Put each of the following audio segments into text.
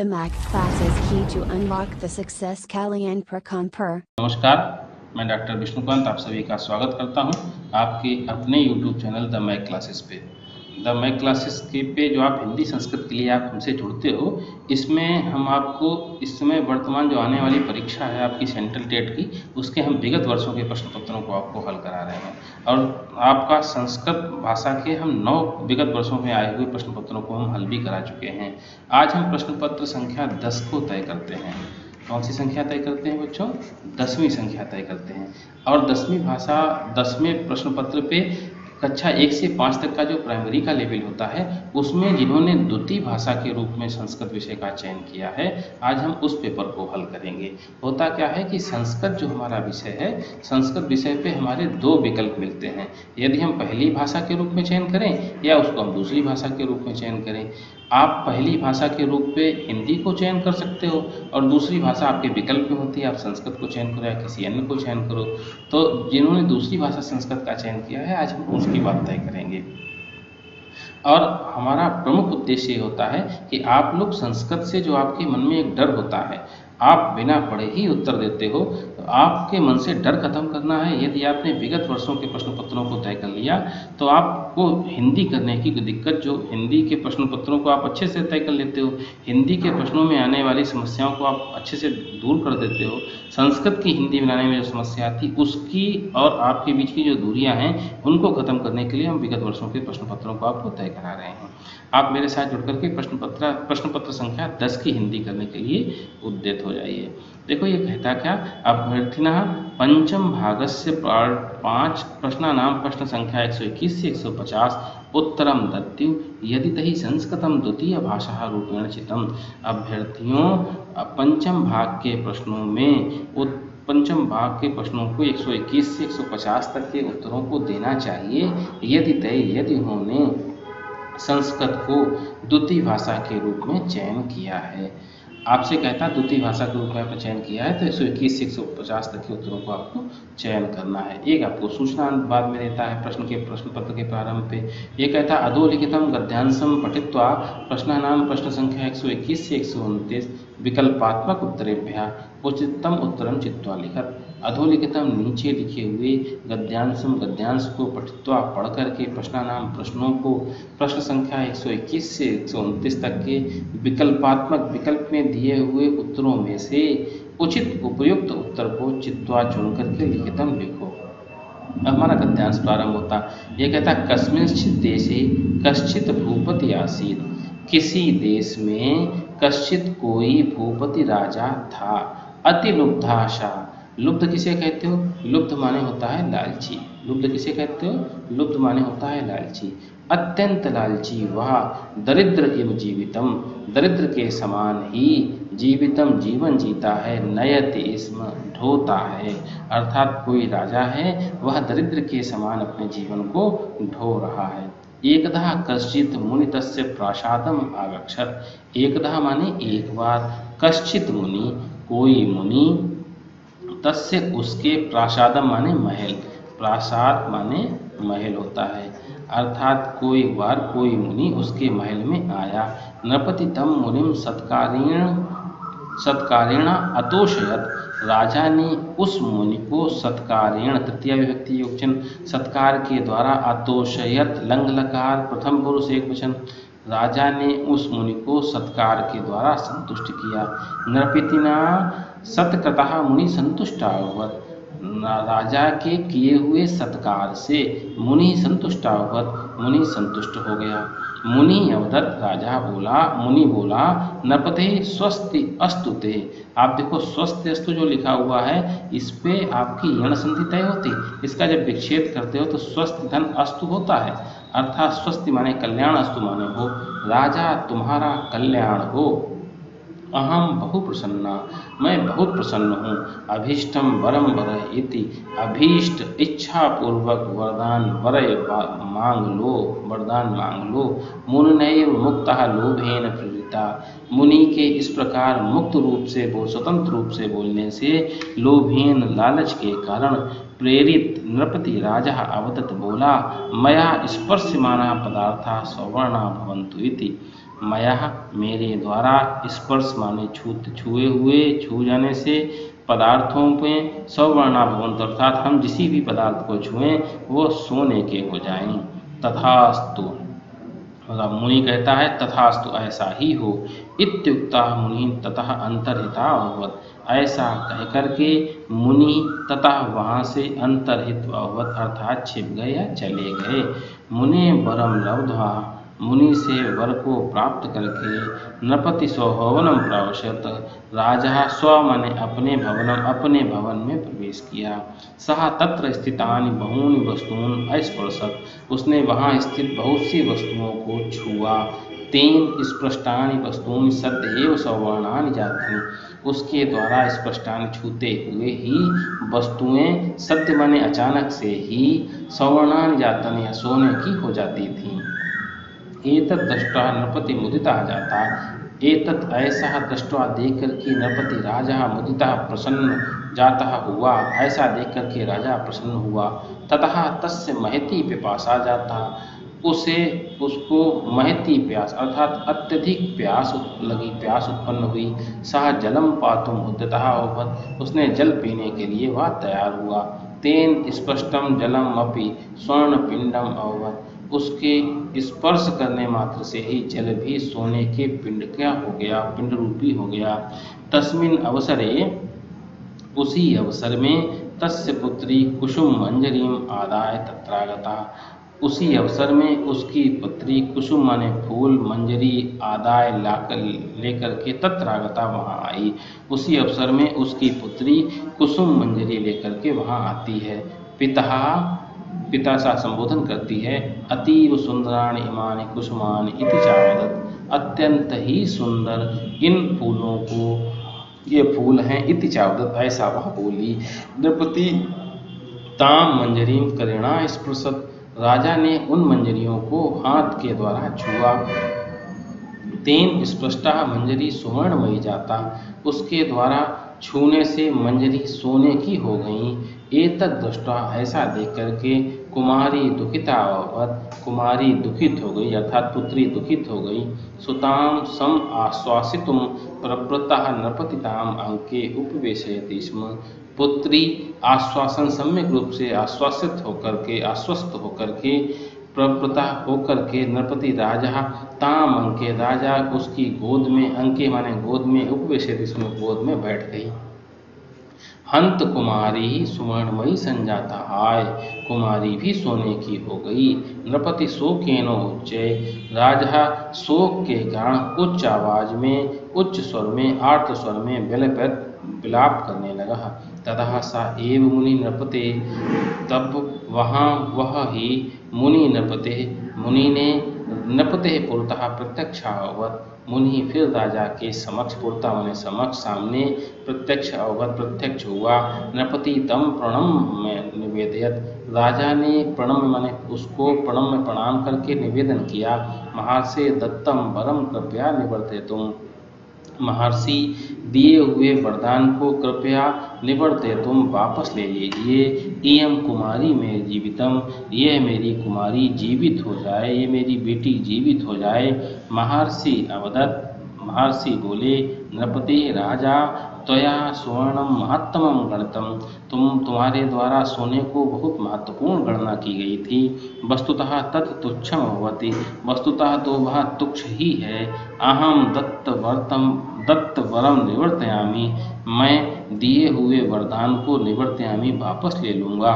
The Mac Classes Key to Unlock the Success Kalyan Prakamper। नमस्कार, मैं doctor Vishnukant आप सभी का स्वागत करता हूं आपके अपने YouTube channel the Mac classes पे। द मैक क्लासेस के पे जो आप हिंदी संस्कृत के लिए आप हमसे जुड़ते हो, इसमें हम आपको इस समय वर्तमान जो आने वाली परीक्षा है आपकी सेंट्रल टेट की, उसके हम विगत वर्षों के प्रश्न पत्रों को आपको हल करा रहे हैं और आपका संस्कृत भाषा के हम 9 विगत वर्षों में आए हुए प्रश्न पत्रों को हम हल भी करा चुके हैं। आज हम प्रश्न पत्र संख्या 10 को तय करते हैं। कौन सी संख्या तय करते हैं बच्चों? 10वीं संख्या तय करते हैं। और 10वें प्रश्न पत्र पे कक्षा 1 से 5 तक का जो प्राइमरी का लेवल होता है, उसमें जिन्होंने द्वितीय भाषा के रूप में संस्कृत विषय का चयन किया है, आज हम उस पेपर को हल करेंगे। होता क्या है कि संस्कृत जो हमारा विषय है, संस्कृत विषय पे हमारे 2 विकल्प मिलते हैं। यदि हम पहली भाषा के रूप में चयन करें या उसको हम दूसरी भाषा के रूप में चयन करें। आप पहली भाषा के रूप पे हिंदी को चयन कर सकते हो और दूसरी भाषा आपके विकल्प में होती है, आप संस्कृत को चयन करो या किसी अन्य को चयन करो। तो जिन्होंने दूसरी भाषा संस्कृत का चयन किया है, आज हम उसकी बात तय करेंगे। और हमारा प्रमुख उद्देश्य ये होता है कि आप लोग संस्कृत से जो आपके मन में एक डर होता है, आप बिना पढ़े ही उत्तर देते हो, तो आपके मन से डर खत्म करना है। यदि आपने विगत वर्षों के प्रश्न पत्रों को तय कर लिया तो आपको हिंदी करने की दिक्कत, जो हिंदी के प्रश्न पत्रों को आप अच्छे से तय कर लेते हो, हिंदी के प्रश्नों में आने वाली समस्याओं को आप अच्छे से दूर कर देते हो, संस्कृत की हिंदी बनाने में जो समस्या थी उसकी और आपके बीच की जो दूरियां हैं उनको खत्म करने के लिए हम विगत वर्षों के प्रश्न पत्रों को आपको तय करा रहे हैं। आप मेरे साथ जुड़ करके प्रश्न पत्र संख्या 10 की हिंदी करने के लिए उद्यत हो जाइए। देखो ये कहता क्या, अभ्यर्थिनः पंचम भागस्य 5 प्रश्नानां प्रश्न संख्या 121 से 150 उत्तरम दत्युः यदि तहि संस्कृतं द्वितीय भाषा रूपेण चितम्। अभ्यर्थियों पंचम भाग के प्रश्नों में पंचम भाग के प्रश्नों को 121 से 150 तक के उत्तरों को देना चाहिए। यदि उन्होंने संस्कृत को द्वितीय भाषा के रूप में चयन किया है। आपसे कहता है द्वितीय भाषा के रूप में आपने चयन किया है तो 121 से 150 तक के उत्तरों को आपको चयन करना है। एक आपको सूचना बाद में देता है प्रश्न पत्र के प्रारंभ पे। ये कहता है अधोलिखितं गद्यांशं पठित्वा प्रश्नानां प्रश्न संख्या 121 से 129 विकल्पात्मक उत्तरेभ्यः उचितम उत्तरम चित्वा लिखत। अधोलिखितम नीचे लिखे हुए गद्यांश को पठित्वा पढ़ करके प्रश्नानाम प्रश्नों को प्रश्न संख्या 121 से 129 तक के विकल्पात्मक विकल्प में दिए हुए उत्तरों में से उचित उपयुक्त उत्तर को चित्वा चुन करके लिखितम लिखो। हमारा गद्यांश प्रारंभ होता, यह कहता कस्मिंश्चित् देशे कश्चित् भूपति आसीत्। किसी देश में कश्चित् कोई भूपति राजा था। अति लुब्धाशा, लुब्ध किसे कहते हो? लुब्ध माने होता है लालची। लुब्ध किसे कहते हो? लुब्ध माने होता है लालची। अत्यंत लालची वह दरिद्र इव जीवितम, दरिद्र के समान ही जीवितम जीवन जीता है। नयति स्म, ढोता है। अर्थात कोई राजा है, वह दरिद्र के समान अपने जीवन को ढो रहा है। एकदा कश्चित् मुनि तस्य प्रासादम आगच्छत्। एकदा माने एक बार, कश्चित् मुनि कोई मुनि, तस्य उसके, प्रासादम माने महल, प्रासाद माने महल होता है। अर्थात कोई बार कोई मुनि उसके महल में आया। नृपति तम मुनिम सत्कारेण अतोषयत। राजा ने उस मुनि को सत्कारेण, तृतीया विभक्ति योगचन, सत्कार के द्वारा, अतोषयत लंग लकार प्रथम पुरुष एक वचन, राजा ने उस मुनि को सत्कार के द्वारा संतुष्ट किया। नृपतिना सत्कृतः मुनि संतुष्टाभवत्। राजा के किए हुए सत्कार से मुनि संतुष्टाभवत्, मुनि संतुष्ट हो गया। मुनि अवदत्, राजा बोला, मुनि बोला, नृपते स्वस्ति अस्तु ते। आप देखो स्वस्ति अस्तु जो लिखा हुआ है, इस पे आपकी यण संधि तय होती। इसका जब विच्छेद करते हो तो स्वस्ति धन अस्तु होता है। अर्थात स्वस्ति माने कल्याण, अस्तु माने हो, राजा तुम्हारा कल्याण हो। अहम बहु प्रसन्ना, मैं बहुत प्रसन्न हूँ। अभीष्टम वरम वर इति, अभीष्ट इच्छा पूर्वक वरदान वरय मांग लो, वरदान मांग लो। मुनिनैव मुक्तः लोभेन प्रेरिता, मुनि के इस प्रकार मुक्त रूप से स्वतंत्र रूप से बोलने से, लोभेन लालच के कारण, प्रेरित नृपति राजा अवदत बोला, मया स्पर्श्यमाना पदार्था सवर्णा भवन्तु इति। मया मेरे द्वारा स्पर्श माने छुए हुए छू जाने से पदार्थों में सवर्णा भवंत अर्थात हम जिसी भी पदार्थ को छुएं वो सोने के हो जाएं। तथास्तु मतलब मुनि कहता है तथास्तु ऐसा ही हो। इत्युक्ता मुनि ततः अंतर्हिता अभवत् ऐसा कहकर के मुनि ततः वहाँ से अंतर्हित अभवत् अर्थात छिप गए या चले गए। मुने वरम लब्ध्वा मुनि से वर को प्राप्त करके नृपति स्वभवनम प्रावशत राजा स्व माने अपने भवन में प्रवेश किया। सह तत्र स्थितानि बहूनि वस्तून अस्पृशत उसने वहाँ स्थित बहुत सी वस्तुओं को छुआ। तेन स्पृष्टानि वस्तूनि सदैव सवर्णानि जातानि उसके द्वारा स्पृष्टानि छूते हुए ही वस्तुएं सत्य माने अचानक से ही सवर्णानि जातानि या सोने की हो जाती थीं। एतत् दृष्ट्वा नृपति मुदिता जाता एतत् ऐसा दृष्ट्वा देख करके नृपति राजा मुदिता प्रसन्न जाता हुआ ऐसा देख करके राजा प्रसन्न हुआ। ततः तस्य महती पिपासा जाता उसको महती प्यास अर्थात अत्यधिक प्यास उत्पन्न हुई। सह जलम पातुम उद्यतः अभवत् उसने जल पीने के लिए वह तैयार हुआ। तेन स्पष्टम जलम अपि स्वर्ण पिंडम अभवत् उसके स्पर्श करने मात्र से ही जल भी सोने के पिंड क्या हो गया पिंड रूपी हो गया। तस्मिन् अवसरे उसी अवसर में तस्य पुत्री कुसुम मंजरीम आदाय तत्रागता उसी अवसर में उसकी पुत्री कुसुम माने फूल मंजरी आदाय लेकर के तत्रागता वहाँ आई। उसी अवसर में उसकी पुत्री कुसुम मंजरी लेकर के वहाँ आती है। पिता सा संबोधन करती है। अतीव सुंदराणि इमानि कुसुमानि इति चावदत् अत्यंत ही सुंदर इन फूलों को ये फूल हैं इति चावदत् ऐसा वह बोली। नृपति ताम मंजरीम करेणा स्पृशत राजा ने उन मंजरियों को हाथ के द्वारा छुआ। तेन स्पष्टा मंजरी सुवर्णमयी जाता उसके द्वारा छूने से मंजरी सोने की हो गई। एतद् दृष्ट्वा ऐसा देख करके कुमारी दुखिता अभवत् कुमारी दुखित हो गई अर्थात पुत्री दुखित हो गई। सुताम सम आश्वासितुम प्रवृत्तः नृपतिताम अंके उपवेशयति स्म पुत्री आश्वासन सम्यक रूप से आश्वस्त होकर के प्रवृत्ता होकर के नृपति राजा ताम अंके राजा उसकी गोद में अंके माने गोद में उपवेशयति स्म गोद में बैठ गई। हंत कुमारी सुवर्णमयी संजाता हाय कुमारी भी सोने की हो गई। नृपति शोकेनो उच्चे राजा शोक के कारण उच्च आवाज में उच्च स्वर में आर्त स्वर में विलाप करने लगा। ततः सा एव मुनि नृपते तब वहाँ वह ही मुनि ने नृपते पुरतः प्रत्यक्षावत मुनि फिर राजा के समक्ष पुरता माने समक्ष सामने प्रत्यक्ष हुआ। नृपति तम प्रणम में निवेदयत राजा ने प्रणम माने उसको प्रणम में प्रणाम करके निवेदन किया। महर्षि दत्तम वरम कृपया निवर्तेतुम महर्षि दिए हुए वरदान को कृपया निवर्तेतुम वापस ले लीजिए। इयम कुमारी में जीवितम यह मेरी कुमारी जीवित हो जाए ये मेरी बेटी जीवित हो जाए। महर्षि बोले नृपते राजा त्वया सुवर्णम महत्तमम गणतम तुम्हारे द्वारा सोने को बहुत महत्वपूर्ण गणना की गई थी। वस्तुतः तत् तुच्छम भवति वस्तुतः तो वह तुच्छ ही है। अहम दत्त वरम निवर्तयामि मैं दिए हुए वरदान को निवर्तयामि वापस ले लूँगा।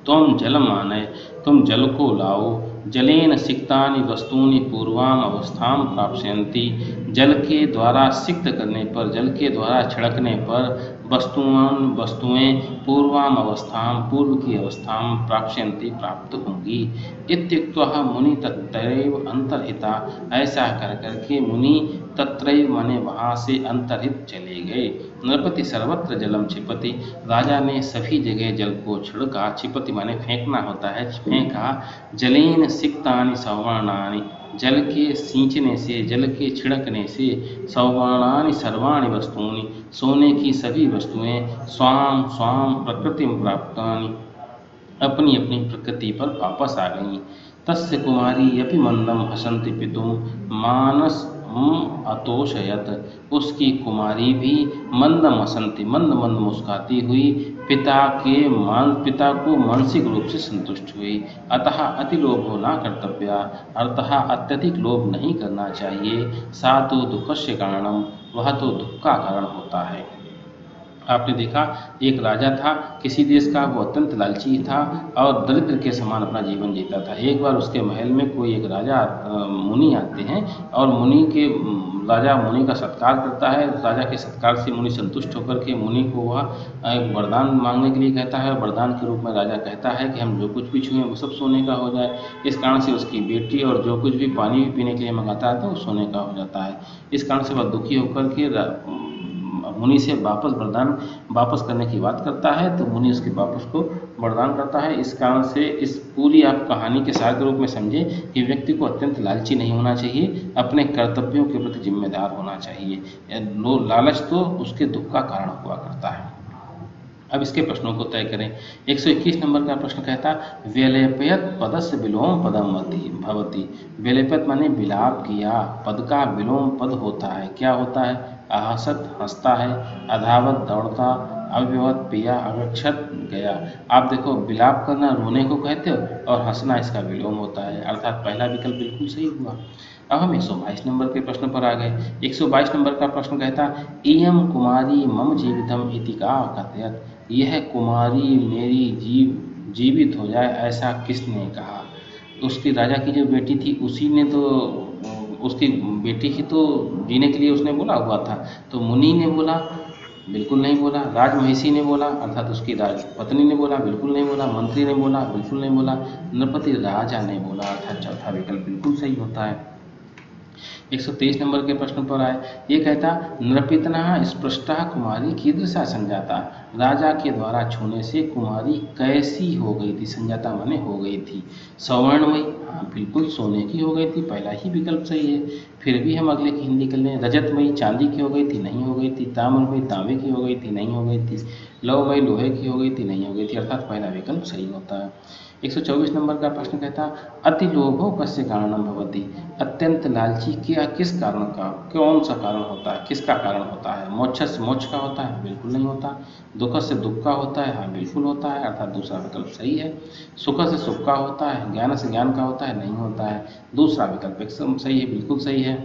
तुम जल मानय तुम जल को लाओ। जलेन सिक्तानि वस्तूनि पूर्वाम अवस्थाम प्राप्स्यन्ति जल के द्वारा सिक्त करने पर जल के द्वारा छिड़कने पर वस्तुएं पूर्वाम अवस्थाम पूर्व की अवस्थाम प्राप्स्यन्ति प्राप्त होंगी। इत्युक्त्वा मुनि तत्रैव अंतर्हिता ऐसा कर करके मुनि तत्रैव माने वहाँ से अंतर्हित चले गए। नृपति सर्वत्र जलम क्षिपति राजा ने सभी जगह जल को छिड़का। क्षिपति माने फेंकना होता है फेंका। जलेन सिक्तानि सवर्णानि जल के सींचने से जल के छिड़कने से सवर्णानि सर्वाणि वस्तूनि सोने की सभी वस्तुएं स्वाम स्वाम प्रकृति प्राप्तानि अपनी अपनी प्रकृति पर वापस आ गईं। तस्य कुमारी अपि मंदम हसंति पितुम मानस अतोषयत। उसकी कुमारी भी मंदम हसंति मंद मंद मुस्काती हुई पिता को मानसिक रूप से संतुष्ट हुई। अतः अति लोभो न कर्तव्य, अतः अत्यधिक लोभ नहीं करना चाहिए। सा तो दुःखस्य कारणम, वह तो दुख का कारण होता है। आपने देखा एक राजा था किसी देश का, वो अत्यंत लालची था और दरिद्र के समान अपना जीवन जीता था। एक बार उसके महल में कोई एक राजा मुनि आते हैं और राजा मुनि का सत्कार करता है। राजा के सत्कार से मुनि संतुष्ट होकर के मुनि को वह एक वरदान मांगने के लिए कहता है। वरदान के रूप में राजा कहता है कि हम जो कुछ भी छुएं वो सब सोने का हो जाए। इस कारण से उसकी बेटी और जो कुछ भी पानी भी पीने के लिए मंगाता है तो वो सोने का हो जाता है। इस कारण से वह दुखी होकर के मुनि से वरदान वापस करने की बात करता है, तो मुनि उसके वापस को वरदान करता है। इस कारण से इस पूरी आप कहानी के सार के रूप में समझे कि व्यक्ति को अत्यंत लालची नहीं होना चाहिए, अपने कर्तव्यों के प्रति जिम्मेदार होना चाहिए। लालच तो उसके दुख का कारण हुआ करता है। अब इसके प्रश्नों को तय करें। 121 नंबर का प्रश्न कहता व्यलेपयत पदस्य विलोम पदम भवति। व्यलेपयत माने विलाप किया, पद का विलोम पद होता है। क्या होता है? आहसत हंसता है, अधावत दौड़ता, अव्यवत पिया, अगक्षत गया। आप देखो विलाप करना रोने को कहते हो और हंसना इसका विलोम होता है, अर्थात पहला विकल्प बिल्कुल सही हुआ। अब हम 122 नंबर के प्रश्न पर आ गए। 122 नंबर का प्रश्न कहता इयम कुमारी मम जीवितम इति का कथयत। यह कुमारी मेरी जीवित हो जाए ऐसा किसने कहा? उसकी राजा की जो बेटी थी उसी ने तो उसकी बेटी ही तो जीने के लिए उसने बोला हुआ था। तो मुनि ने बोला? बिल्कुल नहीं बोला। राजमहिषी ने बोला अर्थात उसकी पत्नी ने बोला? बिल्कुल नहीं बोला। मंत्री ने बोला? बिल्कुल नहीं बोला। नृपति राजा ने बोला, अर्थात चौथा विकल्प बिल्कुल सही होता है। 123 नंबर के प्रश्न पर आए। ये कहता नृपितना स्पृष्टा कुमारी कीदृशा संजाता। राजा के द्वारा छूने से कुमारी कैसी हो गई थी? संजाता माने हो गई थी। स्वर्णमयी, हाँ बिल्कुल सोने की हो गई थी, पहला ही विकल्प सही है। फिर भी हम अगले की हिंदी कर लें। रजतमयी, चांदी की हो गई थी? नहीं हो गई थी। ताम्रमयी, तांबे की हो गई थी? नहीं हो गई थी। लौहमयी, लोहे की हो गई थी? नहीं हो गई थी, अर्थात पहला विकल्प सही होता है। 124 नंबर का प्रश्न कहता अति लोभो कस्य कारणम भवति। अत्यंत लालची किस कारण का, कौन सा कारण होता है, किसका कारण होता है? मोक्ष से मोक्ष का होता है? बिल्कुल नहीं होता। दुख से दुख का होता है? हाँ बिल्कुल होता है, अर्थात दूसरा विकल्प सही है। सुख से सुख का होता है? ज्ञान से ज्ञान का होता है? नहीं होता है, दूसरा विकल्प एकदम सही है, बिल्कुल सही है।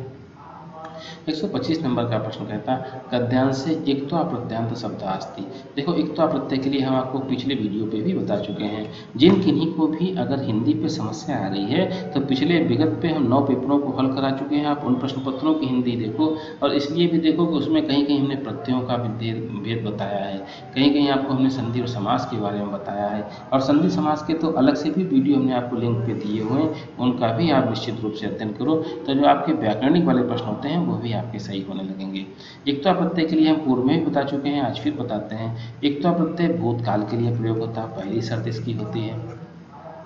125 नंबर का प्रश्न कहता गद्यांश से इक्त्वा प्रत्यांत शब्दास्ति। देखो इक्त्वा प्रत्यय के लिए हम आपको पिछले वीडियो पे भी बता चुके हैं। जिन किन्हीं को भी अगर हिंदी पे समस्या आ रही है तो पिछले विगत पे हम 9 पेपरों को हल करा चुके हैं। आप उन प्रश्न पत्रों की हिंदी देखो और इसलिए भी देखो कि उसमें कहीं कहीं हमने प्रत्ययों का भेद बताया है, कहीं कहीं आपको हमने संधि और समास के बारे में बताया है। और संधि समास के तो अलग से भी वीडियो हमने आपको लिंक पे दिए हुए हैं, उनका भी आप निश्चित रूप से अध्ययन करो। तो जो आपके व्याकरणिक वाले प्रश्न होते हैं वो भी आपके सही होने लगेंगे। इक्त्वा प्रत्यय के लिए हम पूर्व में भी बता चुके हैं, आज फिर बताते हैं। इक्त्वा प्रत्यय भूतकाल के लिए प्रयोग होता है, पहली शर्त इसकी होती है।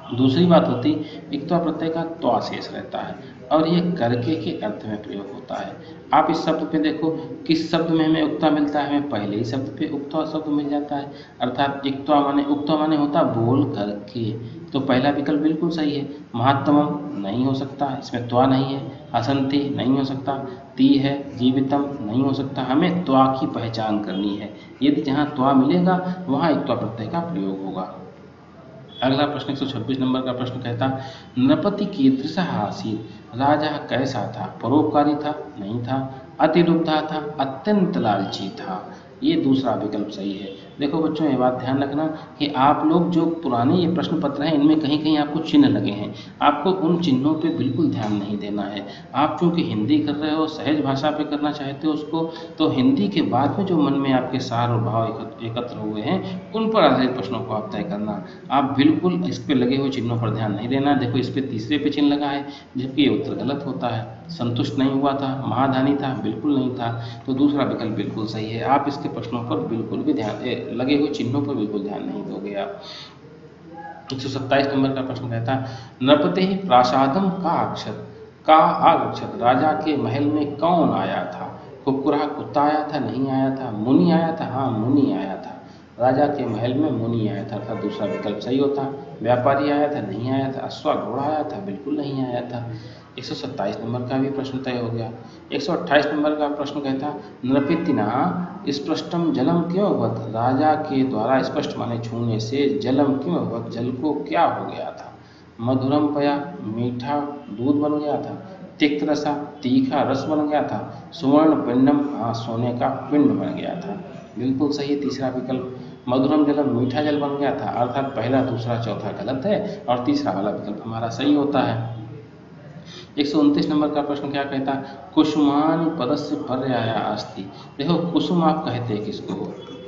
दूसरी बात होती इक्त्वा प्रत्यय का त्वा शेष रहता है और ये करके के अर्थ में प्रयोग होता है। आप इस शब्द पे देखो किस शब्द में हमें उक्ता मिलता है, हमें पहले ही शब्द पे उक्ता शब्द मिल जाता है, अर्थात उक्ता माने होता बोल करके। तो पहला विकल्प बिल्कुल सही है। महात्तमम नहीं हो सकता, इसमें त्वा नहीं है। हसंति नहीं हो सकता। ती है, जीवितम नहीं हो सकता। हमें त्वा की पहचान करनी है, यदि जहाँ त्वा मिलेगा वहाँ इक्त्वा प्रत्यय का प्रयोग होगा। अगला प्रश्न 126 नंबर का प्रश्न कहता नृपति कीदृशः आसीत्। राजा कैसा था? परोपकारी था? नहीं था। अतिलुब्धा था? अत्यंत लालची था। ये दूसरा विकल्प सही है। देखो बच्चों ये बात ध्यान रखना कि आप लोग जो पुराने ये प्रश्न पत्र हैं इनमें कहीं कहीं आपको चिन्ह लगे हैं, आपको उन चिन्हों पे बिल्कुल ध्यान नहीं देना है। आप चूँकि हिंदी कर रहे हो, सहज भाषा पे करना चाहते हो उसको, तो हिंदी के बाद में जो मन में आपके सार और भाव एकत्र हुए हैं उन पर आधारित प्रश्नों को आप तय करना। आप बिल्कुल इस पर लगे हुए चिन्हों पर ध्यान नहीं देना। देखो इस पर तीसरे पे चिन्ह लगा है जबकि ये उत्तर गलत होता है। संतुष्ट नहीं हुआ था, महाधानी था, बिल्कुल नहीं था, तो दूसरा विकल्प बिल्कुल सही है। आप इसके प्रश्नों पर बिल्कुल भी लगे हुए चिन्हों पर बिल्कुल ध्यान नहीं दोगे आप। 127 नंबर का प्रश्न कहता नृपते प्रासादम का अक्षत का आगक्षत। राजा के महल में कौन आया था? कुक्कुरा कुत्ता आया था? नहीं आया था। मुनि आया था? हाँ मुनि आया था। राजा के महल में मुनि आया था, अर्थात दूसरा विकल्प सही होता। व्यापारी आया था, नहीं आया था। अश्वा घोड़ा आया था, बिल्कुल नहीं आया था। 127 नंबर का भी प्रश्न तय हो गया। 128 नंबर का प्रश्न कहता नृपितिना स्पष्टम जलम क्यों अभवत, राजा के द्वारा स्पष्ट माने छूने से जलम क्यों अभवत, जल को क्या हो गया था। मधुरम पया, मीठा दूध बन गया था। तिक्त रसा, तीखा रस बन गया था। सुवर्ण पिंडम, सोने का पिंड बन गया था। बिल्कुल सही है तीसरा विकल्प। मधुरम जलम, मीठा जल बन गया था, अर्थात पहला दूसरा चौथा गलत है और तीसरा वाला विकल्प हमारा सही होता है। 129 नंबर का प्रश्न क्या कहता कुसुमानि पदस्य पर्याया अस्ति। देखो कुसुम आप कहते हैं किसको,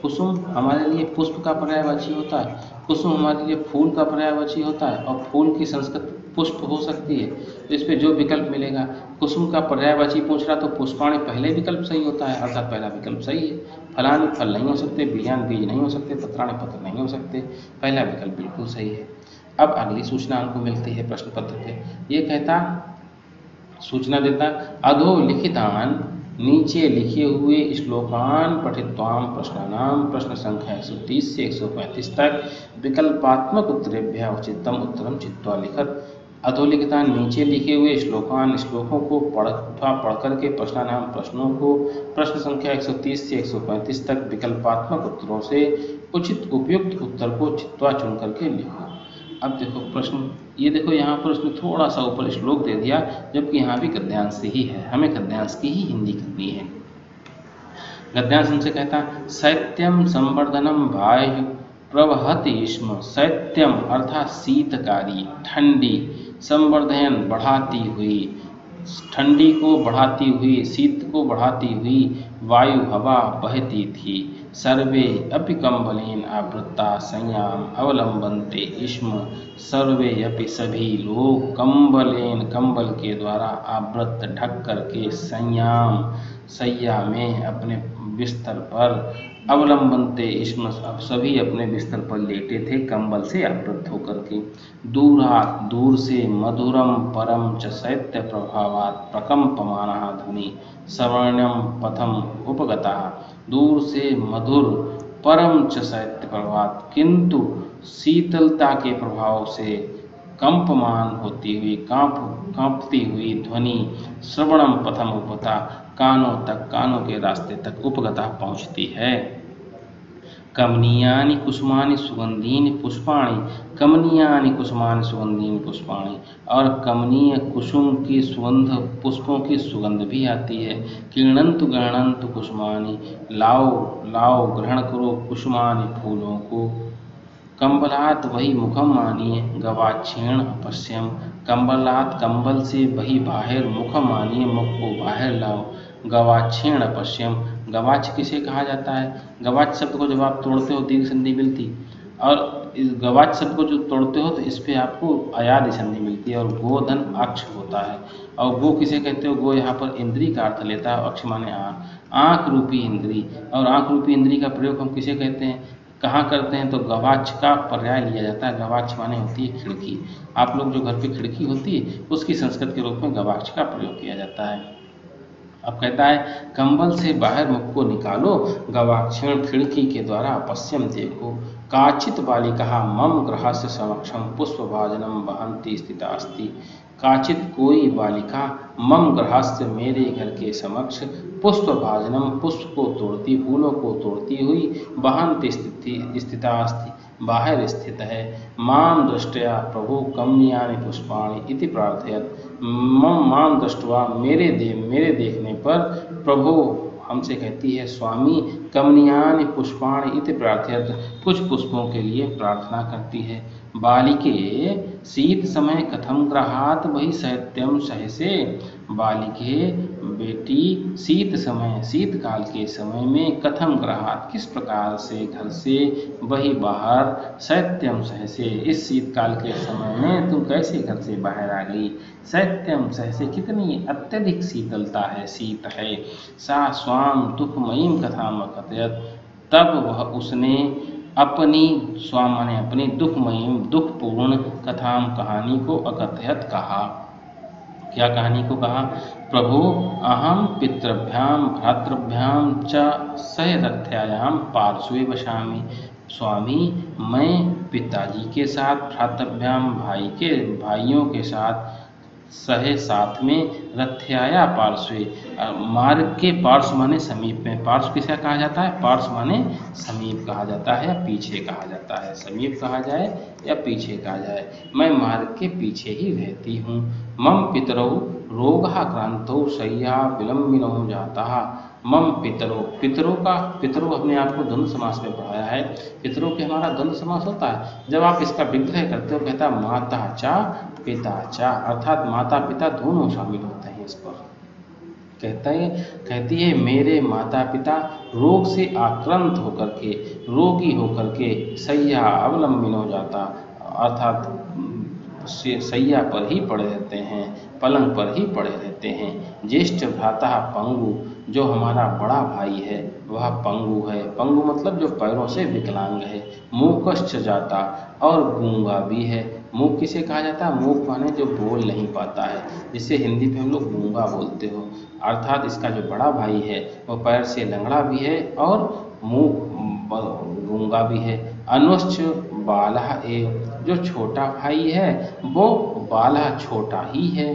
कुसुम हमारे लिए पुष्प का पर्यायवाची होता है, कुसुम हमारे लिए फूल का पर्यायवाची होता है और फूल की संस्कृत पुष्प हो सकती है। तो इस पे जो विकल्प मिलेगा, कुसुम का पर्यायवाची पूछ रहा तो पुष्पाणि पहले विकल्प सही होता है, अर्थात पहला विकल्प सही है। फलानि फल नहीं हो सकते, बीजान बीज नहीं हो सकते, पत्राणि पत्र नहीं हो सकते, पहला विकल्प बिल्कुल सही है। अब अगली सूचना हमको मिलती है प्रश्न पत्र पे, ये कहता सूचना देता अधोलिखितान, नीचे लिखे हुए श्लोकान पठित्वाम प्रश्नानाम, प्रश्न संख्या 130 से 135 तक विकल्पात्मक उत्तरेभ्य उचितम उत्तरम चित्वा लिखत। अधोलिखितान, नीचे लिखे हुए श्लोकान, श्लोकों को पढ़ करके प्रश्नानाम, प्रश्नों को प्रश्न संख्या 130 से 135 तक विकल्पात्मक उत्तरों से उचित उपयुक्त उत्तर को चित्वा चुन करके लिखो। अब देखो प्रश्न, ये देखो यहाँ पर उसने थोड़ा सा ऊपर श्लोक दे दिया, जबकि यहाँ भी गद्यांश से ही है, हमें गद्यांश की ही हिंदी करनी है। गद्यांश हमसे कहता शैत्यम संवर्धनम वायु प्रवहति स्म, शैत्यम अर्थात शीतकारी ठंडी, संवर्धन बढ़ाती हुई, ठंडी को बढ़ाती हुई, शीत को बढ़ाती हुई वायु हवा बहती थी। सर्वे अपि कंबलेन आवृत्ता संयाम अवलंबन्ते स्म, सर्वे अपि सभी लोग कंबलेन कंबल के द्वारा आवृत ढक करके संयाम सैया में अपने बिस्तर पर अवलंबन्ते स्म, अब सभी अपने बिस्तर पर लेटे थे कंबल से आवृत होकर के। दूरात्, दूर से, मधुरम परम च शैत्य प्रभावात् प्रकंपमानः ध्वनि सवर्ण्यम पथम उपगता, दूर से मधुर परम च शैत्य प्रभावात्, किंतु शीतलता के प्रभाव से कंपमान होती हुई, कांपती हुई ध्वनि श्रवणम पथम उपगता, कानों तक, कानों के रास्ते तक उपगता पहुँचती है। कमनीयानि कुसुमानि सुगंधीनि पुष्पाणि, कमनीयानि कुसुमानि सुगंधीनि पुष्पाणि, और कमनीय कुसुम की सुगंध, पुष्पों की सुगंध भी आती है। किरणंतु गृहणंतु कुसुमानि, लाओ लाओ ग्रहण करो कुसुमानि फूलों को। कंबलात वही मुखम मानिए, गवाक्षेण अपश्यम, कंबलात कंबल से वही बाहर, मुखम मानिए मुख को बाहर लाओ। गवाक्षेण अपश्यम, गवाक्ष किसे कहा जाता है, गवाक्ष शब्द को जब आप तोड़ते हो दीर्घ संधि मिलती, और इस गवाक्ष शब्द को जो तोड़ते हो तो इस पे आपको अयादि संधि मिलती है और गोधन अक्ष होता है। और गो किसे कहते हो, गो यहाँ पर इंद्री का अर्थ लेता है, अक्ष माने आँख, आँख रूपी इंद्री। और आँख रूपी इंद्री का प्रयोग हम किसे कहते हैं, कहाँ करते हैं, तो गवाक्ष का पर्याय लिया जाता है। गवाक्ष माने होती है खिड़की, आप लोग जो घर पे खिड़की होती है उसकी संस्कृत के रूप में गवाक्ष का प्रयोग किया जाता है। अब कहता है कंबल से बाहर मुख को निकालो, गवाक्षेण खिड़की के द्वारा पश्चिम देखो। काचित बालिका मम गृहस्य समक्षम पुष्पभाजनम वहंती स्थिता अस्ति, काचित कोई बालिका मम गृहस्य मेरे घर के समक्ष पुष्पभाजनम पुष्प को तोड़ती, फूलों को तोड़ती हुई वहंती स्थिता अस्ति बाहर स्थित है। मां दृष्टया प्रभु कमनीयानि पुष्पाणि इति प्रार्थयत, मां दृष्टवा मेरे देखने पर प्रभु हमसे कहती है स्वामी कमनीयानि पुष्पाणि इति प्रार्थयत, कुछ पुष्पों के लिए प्रार्थना करती है। बालिके शीत समय कथम ग्रहात वही शैत्यम सहसे, बालिके बेटी शीत समय, शीतकाल के समय में कथम ग्रहात किस प्रकार से घर से वही बाहर, शैत्यम सहसे इस शीतकाल के समय में तुम कैसे घर से बाहर आ गई। शैत्यम सहसे कितनी अत्यधिक शीतलता है, शीत है। सा स्वाम दुखमयीम कथाम अकथयत, तब वह उसने अपनी स्वाम माने अपनी दुखमयीम दुखपूर्ण कथाम कहानी को अकथयत कहा। क्या कहानी को कहा, प्रभु अहम पितृभ्याम भ्रातृभ्याम च सहरथ्यायाम पार्श्वे वशामि, स्वामी, मैं पिताजी के साथ भ्रातृभ्याम भाइयों के साथ सहे साथ में रथ्याया पार्श्वे, मार्ग के पार्श्व माने समीप में। पार्श्व किसे कहा जाता है? पार्श्व माने समीप कहा जाता है या पीछे कहा जाता है। समीप कहा जाए या पीछे कहा जाए। मैं मार्ग के पीछे ही रहती हूँ। मम पितरौ रोगाक्रांतौ शय्या विलंबिनौ जाता। मम पितरों हमने आपको द्वंद्व समास में पढ़ाया है। पितरों के हमारा द्वंद्व समास होता है। जब आप इसका विग्रह करते हो, कहता है माता चा पिता चा, अर्थात माता पिता दोनों शामिल होते हैं इस पर। कहती है मेरे माता पिता रोग से आक्रांत होकर के, रोगी होकर के शय्या अवलंबिन हो जाता, अर्थात शैया पर ही पड़े रहते हैं, पलंग पर ही पड़े रहते हैं। ज्येष्ठ भ्राता पंगु, जो हमारा बड़ा भाई है वह पंगु है। पंगु मतलब जो पैरों से विकलांग है। मूकश्च जाता, और गूंगा भी है। मूक किसे कहा जाता है? मूक माने जो बोल नहीं पाता है, जिसे हिंदी में हम लोग गूंगा बोलते हो। अर्थात इसका जो बड़ा भाई है वो पैर से लंगड़ा भी है और मूक गूंगा भी है। अनुश्च बाला एव, जो छोटा भाई है वो बाला छोटा ही है।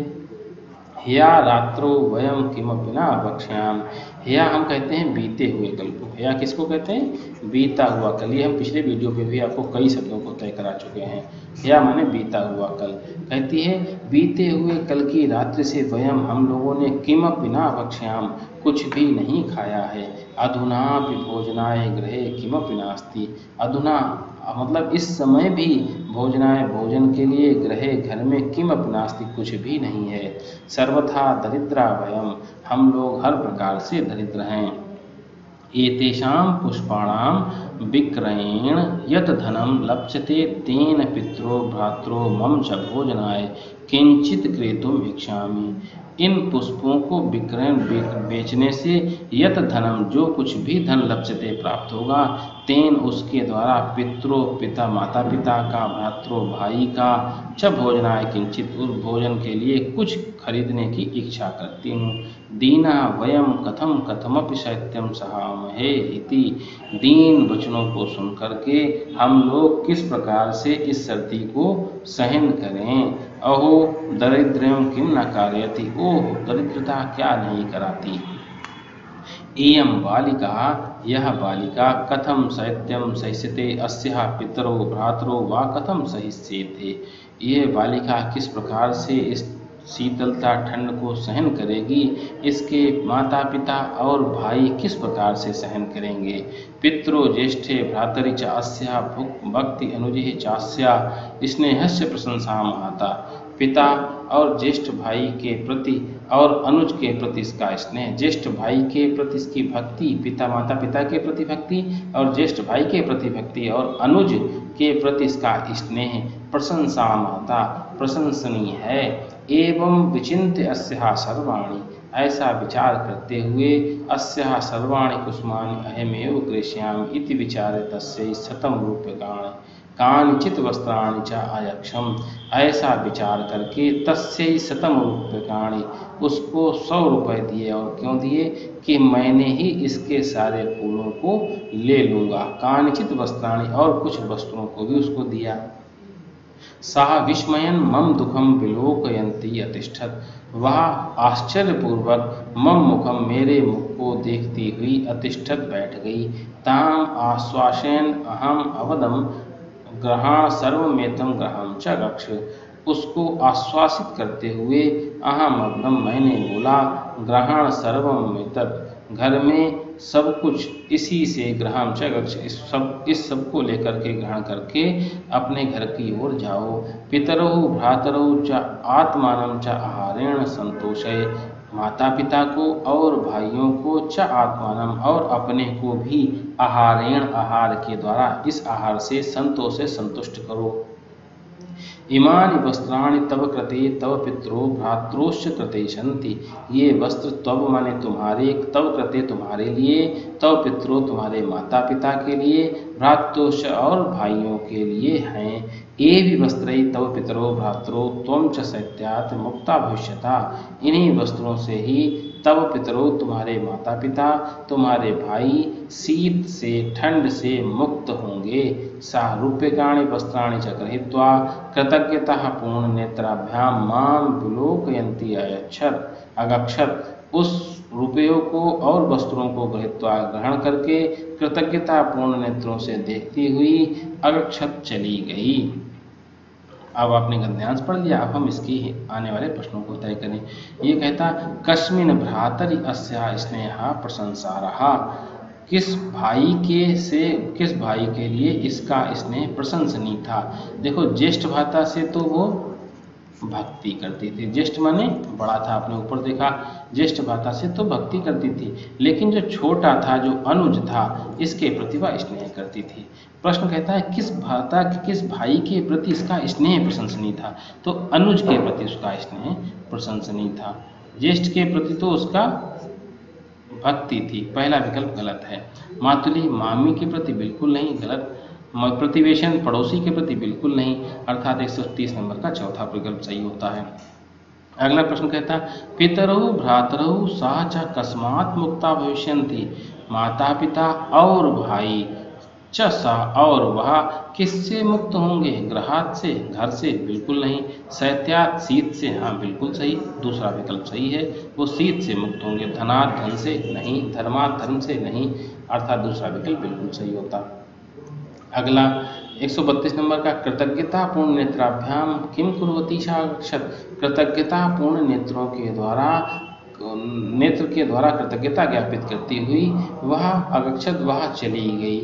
या रात्रो वयम किमपि न वक्ष्याम, या हम कहते हैं बीते हुए कल को। या किसको कहते हैं? बीता हुआ कल। ये हम पिछले वीडियो पे भी आपको कई शब्दों को तय करा चुके हैं। या माने बीता हुआ कल। कहती है बीते हुए कल की रात्रि से वयम, हम लोगों ने किमपि न वक्ष्याम, कुछ भी नहीं खाया है। अधुनापि भोजनाय गृहे किमपि नास्ति, अधुना मतलब इस समय भी भोजनाय भोजन के लिए गृहे घर में किमपि नास्ति, कुछ भी नहीं है। सर्वथा दरिद्रा वयम, हम लोग हर प्रकार से दरिद्र हैं। एतेषां पुष्पाणां विक्रयेण यत् धनं लप्स्यते तेन पित्रो भ्रात्रो मम च भोजनाय किंचित क्रेतुम इच्छामि। इन पुष्पों को बेचने से यत धनम, जो कुछ भी धन लप्स्यते प्राप्त होगा, तेन उसके द्वारा पित्रो पिता माता पिता का, भ्रात्रो भाई का, च भोजनाय किंचित उस भोजन के लिए कुछ खरीदने की इच्छा करती हूँ। दीना वयम कथम कथमपि शैत्यम सहामहे इति, दीन वचनों को सुन करके हम लोग किस प्रकार से इस सर्दी को सहन करें। अहो दरिद्रम किम न कारयति, ओह दरिद्रता क्या नहीं कराती। एयं बालिका, यह बालिका, कथम शैत्यम सहिष्यते अस्याः पितरो भ्रातरो वा कथम सहिष्येते, यह बालिका किस प्रकार से इस शीतलता ठंड को सहन करेगी, इसके माता पिता और भाई किस प्रकार से सहन करेंगे। पितरो ज्येष्ठे भ्रातरि च अस्या भक्ति अनुजे चास्या स्नेहस्य प्रशंसा आता, पिता और ज्येष्ठ भाई के प्रति और अनुज के प्रति इसका स्नेह, ज्येष्ठ भाई के प्रति इसकी भक्ति, पिता माता पिता के प्रति भक्ति और ज्येष्ठ भाई के प्रति भक्ति और अनुज के प्रति इसका स्नेह प्रशंसा माता प्रशंसनीय है। एवं विचिन्त्य अस्याः सर्वाणि, ऐसा विचार करते हुए अस्याः सर्वाणि कुसुमानि अहमेव क्रेष्यामि इति विचारे तस्यै शतं रूप्यकाणि कानिचित वस्त्राणि च आयक्षम, ऐसा विचार करके तस्यै शतं रूप्यकाणि, उसको 100 रुपये दिए। और क्यों दिए? कि मैंने ही इसके सारे फूलों को ले लूँगा। कानिचित वस्त्राणि, और कुछ वस्त्रों को भी उसको दिया। सा विस्मयन मम दुखम विलोकयन्ती अतिष्ठत, वह आश्चर्यपूर्वक मम मुखम, मेरे मुख को देखती हुई अतिष्ठत बैठ गई। ताम आश्वासेन अहम अवदम ग्रहण सर्वमेतम ग्रहम च रक्ष, उसको आश्वासित करते हुए अहम अवदम, मैंने बोला, ग्रहण सर्वमेतत, घर में सब कुछ इसी से, ग्रहण च रक्ष, इस सब को लेकर के ग्रहण करके अपने घर की ओर जाओ। पितरौ भ्रातरौ च आत्मानं च आहारेण संतोषय, माता पिता को और भाइयों को, च आत्मानम, और अपने को भी, आहारेण, आहार के द्वारा, इस आहार से संतोष से संतुष्ट करो। इमानि वस्त्राणि तव कृते तव पितरो भ्रातरोश्च कृते सन्ति, ये वस्त्र तव माने तुम्हारे, तव कृते तुम्हारे लिए, तव पितरो तुम्हारे माता पिता के लिए, भ्रातरोश्च और भाइयों के लिए हैं। एवि वस्त्रै तव पितरो भ्रातरो त्वं च शैत्यात् मुक्ता भविष्यता, इन्हीं वस्त्रों से ही तब पितरो तुम्हारे माता पिता तुम्हारे भाई शीत से ठंड से मुक्त होंगे। सारूप्यकाणि वस्त्राणि च गृहीत्वा कृतज्ञतः पूर्ण नेत्राभ्याम माम विलोकयन्ति अगच्छत। उस रुपयों को और वस्त्रों को ग्रहण करके कृतज्ञता पूर्ण नेत्रों से देखती हुई अगच्छत चली गई। अब आपने गद्यांश पढ़ लिया, अब हम इसकी आने वाले प्रश्नों को तय करें। ये कहता कस्मिन भ्रातरि अस्या स्नेहा प्रशंसारहा, किस भाई के लिए इसका स्नेह प्रशंसनीय था। देखो ज्येष्ठ भ्राता से तो वो भक्ति करती थी, ज्येष्ठ माने बड़ा था, आपने ऊपर देखा, ज्येष्ठ भ्राता से तो भक्ति करती थी, लेकिन जो छोटा था, जो अनुज था, इसके प्रति वह स्नेह करती थी। प्रश्न कहता है किस भाई के प्रति इसका स्नेह प्रशंसनीय था, तो अनुज के प्रति उसका स्नेह प्रशंसनीय था। ज्येष्ठ के प्रति तो उसका भक्ति थी, पहला विकल्प गलत है। मातुली मामी के प्रति बिल्कुल नहीं, गलत। प्रतिवेशन पड़ोसी के प्रति बिल्कुल नहीं, अर्थात 130 नंबर का चौथा विकल्प सही होता है। अगला प्रश्न कहता पितरौ भ्रातरौ सह च कस्मात् मुक्ता भविष्यन्ति, माता पिता और भाई च सह और वह किससे मुक्त होंगे, ग्रहात से, घर से, बिल्कुल नहीं। शैत्यात् शीत से, हाँ बिल्कुल सही, दूसरा विकल्प सही है, वो शीत से मुक्त होंगे। धनात् धन से नहीं, धर्मात् धर्म से नहीं, अर्थात दूसरा विकल्प बिल्कुल सही होता। अगला 132 नंबर का कृतज्ञता पूर्ण नेत्राभ्याम किम कुर्वती साक्षत, कृतज्ञता पूर्ण नेत्रों के द्वारा, नेत्र के द्वारा कृतज्ञता ज्ञापित करती हुई वह अगच्छत, वह चली गई।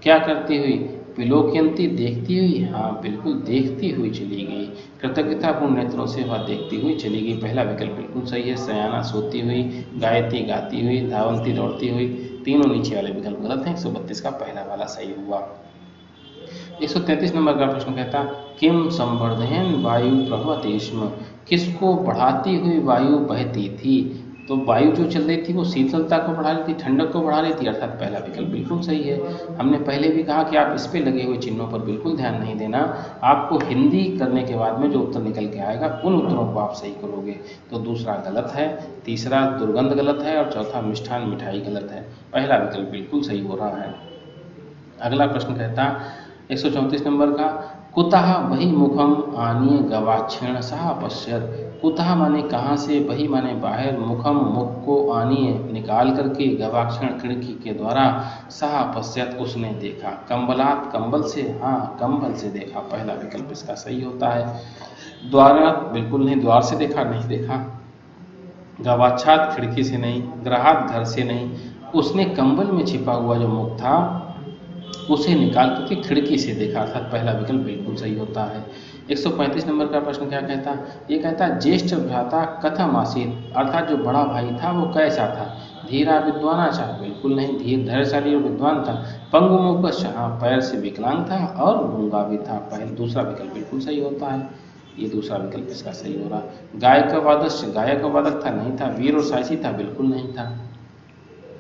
क्या करती हुई, विलोकयन्ति देखती हुई, हाँ बिल्कुल देखती हुई चली गई। कृतज्ञता पूर्ण नेत्रों से वह देखती हुई चली गई, पहला विकल्प बिल्कुल सही है। शयाना सोती हुई, गायती गाती हुई, धावंती दौड़ती हुई, तीनों नीचे वाले विकल्प गलत हैं, 132 का पहला वाला सही हुआ। 133 नंबर का प्रश्न कहता किम संवर्धयन् वायु प्रभवति स्म, किसको बढ़ाती हुई वायु बहती थी, तो वायु जो चल रही थी वो शीतलता को बढ़ा रही थी, ठंडक को बढ़ा रही थी, अर्थात पहला विकल्प बिल्कुल सही है। हमने पहले भी कहा कि आप इस पे लगे हुए चिन्हों पर बिल्कुल ध्यान नहीं देना, आपको हिंदी करने के बाद में जो उत्तर निकल के आएगा उन उत्तरों को आप सही करोगे। तो दूसरा गलत है, तीसरा दुर्गंध गलत है और चौथा मिष्ठान मिठाई गलत है, पहला विकल्प बिल्कुल सही हो रहा है। अगला प्रश्न कहता 134 नंबर का कुतः बहि मुखम आनीय गवाक्षेण सह पश्यत, कुतः माने कहाँ से, बहि माने बाहर, मुखम मुख को, आनीय निकाल करके, गवाक्षण खिड़की के द्वारा, सह पश्यत उसने देखा, कंबलात कंबल से, हाँ कंबल से देखा, पहला विकल्प इसका सही होता है। द्वारात बिल्कुल नहीं, द्वार से देखा नहीं देखा। गवाक्षात खिड़की से नहीं, ग्रहात घर से नहीं, उसने कंबल में छिपा हुआ जो मुख था उसे निकाल करके खिड़की से देखा, अर्थात पहला विकल्प बिल्कुल सही होता है। 135 नंबर का प्रश्न क्या कहता, ये कहता ज्येष्ठ भ्राता कथम आसीत, अर्थात जो बड़ा भाई था वो कैसा था। धीरा विद्वानाचा, बिल्कुल नहीं, धीर धैर्यशाली और विद्वान था। पंगु मूकश्च, हाँ पैर से विकलांग था और गूंगा भी था, दूसरा विकल्प बिल्कुल सही होता है, ये दूसरा विकल्प इसका सही हो रहा। गायक वादश्च, गायक वादक था, नहीं था। वीर और साहसी था, बिल्कुल नहीं था।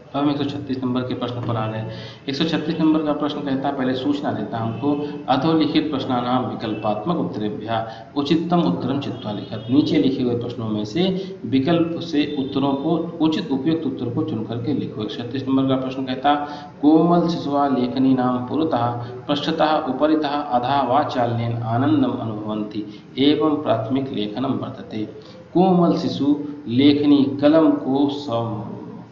अब हम 136 नंबर के प्रश्न पर आ रहे हैं। 136 नंबर का प्रश्न कहता है, पहले सूचना देता हमको, अधोलिखित प्रश्नानाम विकल्पात्मक उत्तरेभ्यः उचितम उत्तरम चित्वा लिखत, नीचे लिखे हुए प्रश्नों में से विकल्प से उत्तरों को, उचित उपयुक्त उत्तर को चुन करके लिखो। 136 नंबर का प्रश्न कहता कोमल शिशुआ लेखनी नाम पुरतः पृष्ठतः उपरितः अधः वाचाल्येन आनंदम अनुभवन्ति एवं प्राथमिक लेखनम वर्तते। कोमल शिशु लेखनी कलम को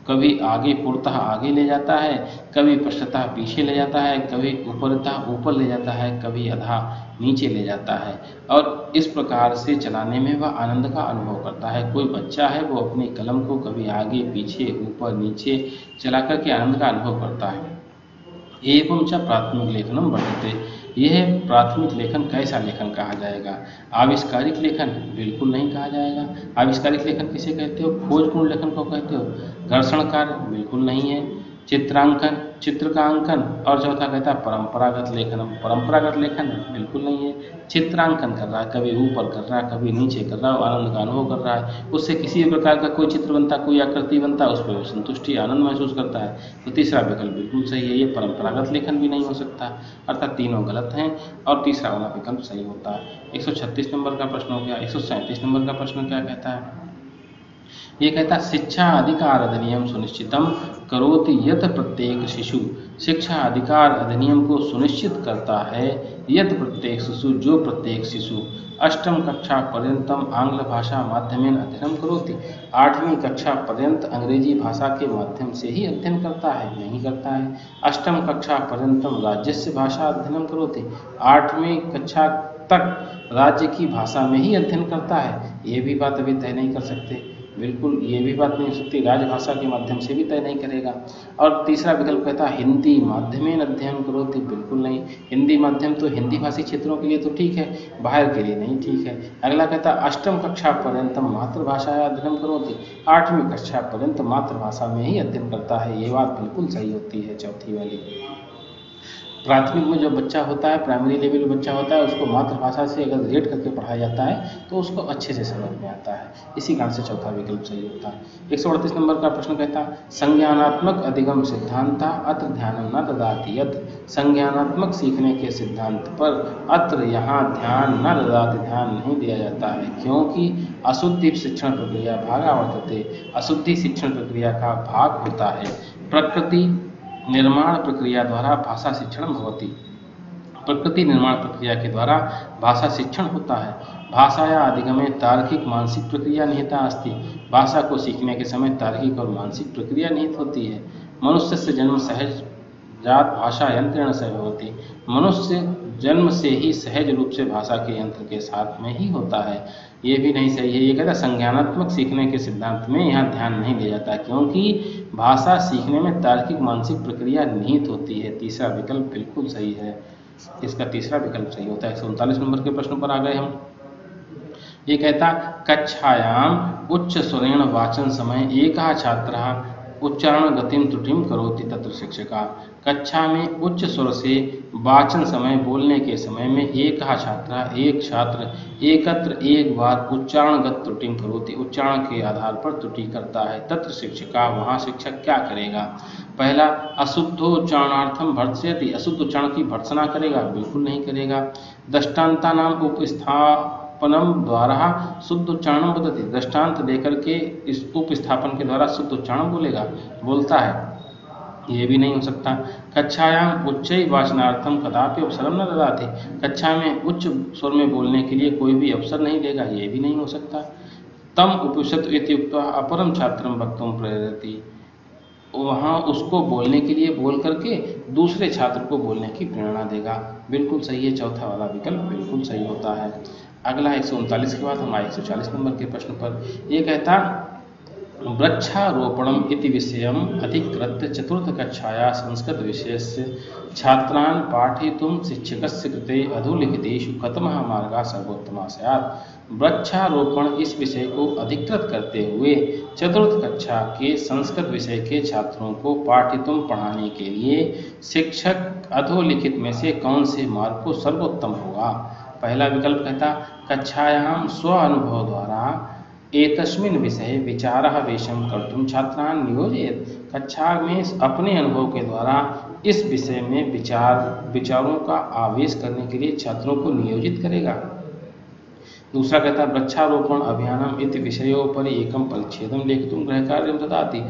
कभी आगे पुरतः आगे ले जाता है, कभी पृष्ठतः पीछे ले जाता है, कभी उपरतः ऊपर ले जाता है, कभी अधा नीचे ले जाता है, और इस प्रकार से चलाने में वह आनंद का अनुभव करता है। कोई बच्चा है वो अपनी कलम को कभी आगे पीछे ऊपर नीचे चला करके आनंद का अनुभव करता है। एवं च प्राथमिक लेखनम वर्तते, यह प्राथमिक लेखन कैसा लेखन कहा जाएगा। आविष्कारिक लेखन बिल्कुल नहीं कहा जाएगा। आविष्कारिक लेखन किसे कहते हो, खोजपूर्ण लेखन को कहते हो। घर्षण कार्य बिल्कुल नहीं है। चित्रांकन, चित्र का अंकन, और चौथा कहता है परंपरागत लेखनम, परंपरागत लेखन बिल्कुल नहीं है। चित्रांकन कर रहा है, कभी ऊपर कर रहा है, कभी नीचे कर रहा है, आनंद का अनुभव कर रहा है, उससे किसी भी प्रकार का कोई चित्र बनता, कोई आकृति बनता, उस पर संतुष्टि आनंद महसूस करता है, तो तीसरा विकल्प बिल्कुल सही है। ये परंपरागत लेखन भी नहीं हो सकता, अर्थात तीनों गलत हैं और तीसरा वाला विकल्प सही होता है। 136 नंबर का प्रश्न हो गया। 137 नंबर का प्रश्न क्या कहता है, ये कहता शिक्षा अधिकार अधिनियम सुनिश्चितम करोति यत प्रत्येक शिशु, शिक्षा अधिकार अधिनियम को सुनिश्चित करता है यत प्रत्येक शिशु, जो प्रत्येक शिशु अष्टम कक्षा पर्यंतम आंग्ल भाषा माध्यमेन अध्ययनम करोति, 8वीं कक्षा पर्यंत अंग्रेजी भाषा के माध्यम से ही अध्ययन करता है, नहीं करता है। अष्टम कक्षा पर्यंतम राज्यस्य भाषा अध्ययनम करोति, 8वीं कक्षा तक राज्य की भाषा में ही अध्ययन करता है, ये भी बात अभी तय नहीं कर सकते, बिल्कुल ये भी बात नहीं हो सकती, राजभाषा के माध्यम से भी तय नहीं करेगा। और तीसरा विकल्प कहता है हिंदी माध्यमेन अध्ययन करोति, बिल्कुल नहीं, हिंदी माध्यम तो हिंदी भाषी क्षेत्रों के लिए तो ठीक है, बाहर के लिए नहीं ठीक है। अगला कहता है अष्टम कक्षा पर्यंतम मातृभाषा अध्ययन करोति, 8वीं कक्षा पर्यंत मातृभाषा में ही अध्ययन करता है, ये बात बिल्कुल सही होती है चौथी वाली। प्राथमिक में जो बच्चा होता है, प्राइमरी लेवल में बच्चा होता है, उसको मातृभाषा से अगर रिलेट करके पढ़ाया जाता है तो उसको अच्छे से समझ में आता है, इसी कारण से चौथा विकल्प सही होता है। 138 नंबर का प्रश्न कहता है संज्ञानात्मक अधिगम सिद्धांता अत्र ध्यान न ददाति यत्, संज्ञानात्मक सीखने के सिद्धांत पर अत्र यहाँ ध्यान न ददाति, ध्यान नहीं दिया जाता है, क्योंकि अशुद्धि शिक्षण प्रक्रिया भागा वर्तते, अशुद्धि शिक्षण प्रक्रिया का भाग होता है। प्रकृति निर्माण प्रक्रिया द्वारा भाषा शिक्षण भवति, प्रकृति निर्माण प्रक्रिया के द्वारा भाषा शिक्षण होता है। भाषाया अधिगमे तार्किक मानसिक प्रक्रिया निहिता अस्ति, भाषा को सीखने के समय तार्किक और मानसिक प्रक्रिया निहित होती है। मनुष्य से जन्म सहज जात भाषा यंत्रेण से होती, मनुष्य जन्म से ही सहज रूप से भाषा के यंत्र के साथ में ही होता है, ये भी नहीं सही है। ये कहता है संज्ञानात्मक सीखने के सिद्धांत में यहाँ ध्यान नहीं दिया जाता, क्योंकि भाषा सीखने में तार्किक मानसिक प्रक्रिया निहित होती है। तीसरा विकल्प बिल्कुल सही है, इसका तीसरा विकल्प सही होता है। 139 नंबर के प्रश्न पर आ गए हम। ये कहता कक्षायाम उच्च स्वरेण वाचन समय एकः छात्रः उच्चारण गतिम त्रुटिम करोति तत्र शिक्षका, कक्षा में उच्च स्वर से वाचन समय बोलने के समय में एक छात्र एकत्र एक बार उच्चारणगत त्रुटिम करोति, उच्चारण के आधार पर त्रुटि करता है, तत्र शिक्षका, वहाँ शिक्षक क्या करेगा। पहला अशुद्धोच्चारणार्थम भर्त्सयति, अशुद्ध उच्चारण की भर्त्सना करेगा, बिल्कुल नहीं करेगा। दृष्टान्तानाम उपस्थापनम द्वारा शुद्ध उच्चारण बदलती, दृष्टांत देकर के इस उपस्थापन के द्वारा शुद्ध उच्चारण बोलता है, ये भी नहीं हो सकता। कक्षायाम उच्च वाचनार्थम कदापि अवसरम न ददाति, कक्षा में उच्च स्वर में बोलने के लिए कोई भी अवसर नहीं देगा, ये भी नहीं हो सकता। तम उपविशतु इति उक्त्वा अपरम छात्रम वक्तुम प्रेरयति, वहाँ उसको बोलने के लिए बोल करके दूसरे छात्र को बोलने की प्रेरणा देगा, बिल्कुल सही है, चौथा वाला विकल्प बिल्कुल सही होता है। अगला 139 के बाद हम 140 नंबर के प्रश्न पर। ये कहता वृक्षारोपणम इति विषयम अधिकृत्य चतुर्थ कक्षाया संस्कृत विषयस्य छात्रान् पाठयितुं शिक्षकस्य कृते अधोलिखितेषु कतमः मार्गः सर्वोत्तमः स्यात्। वृक्षारोपण इस विषय को अधिकृत करते हुए चतुर्थ कक्षा के संस्कृत विषय के छात्रों को पाठ्यतुम पढ़ाने के लिए शिक्षक अधोलिखित में से कौन से मार्ग को सर्वोत्तम होगा। पहला विकल्प कहता कक्षायां स्व अनुभव द्वारा एतस्मिन् विषये विचारः वेशम कर्तुं छात्रान् नियोजयेत्, कक्षा में अपने अनुभव के द्वारा इस विषय में विचारों का आवेश करने के लिए छात्रों को नियोजित करेगा। दूसरा कहता है वृक्षारोपण अभियानम इति विषयोपरि एकम परिच्छेदम लेखितुं गृहकार्यं ददाति,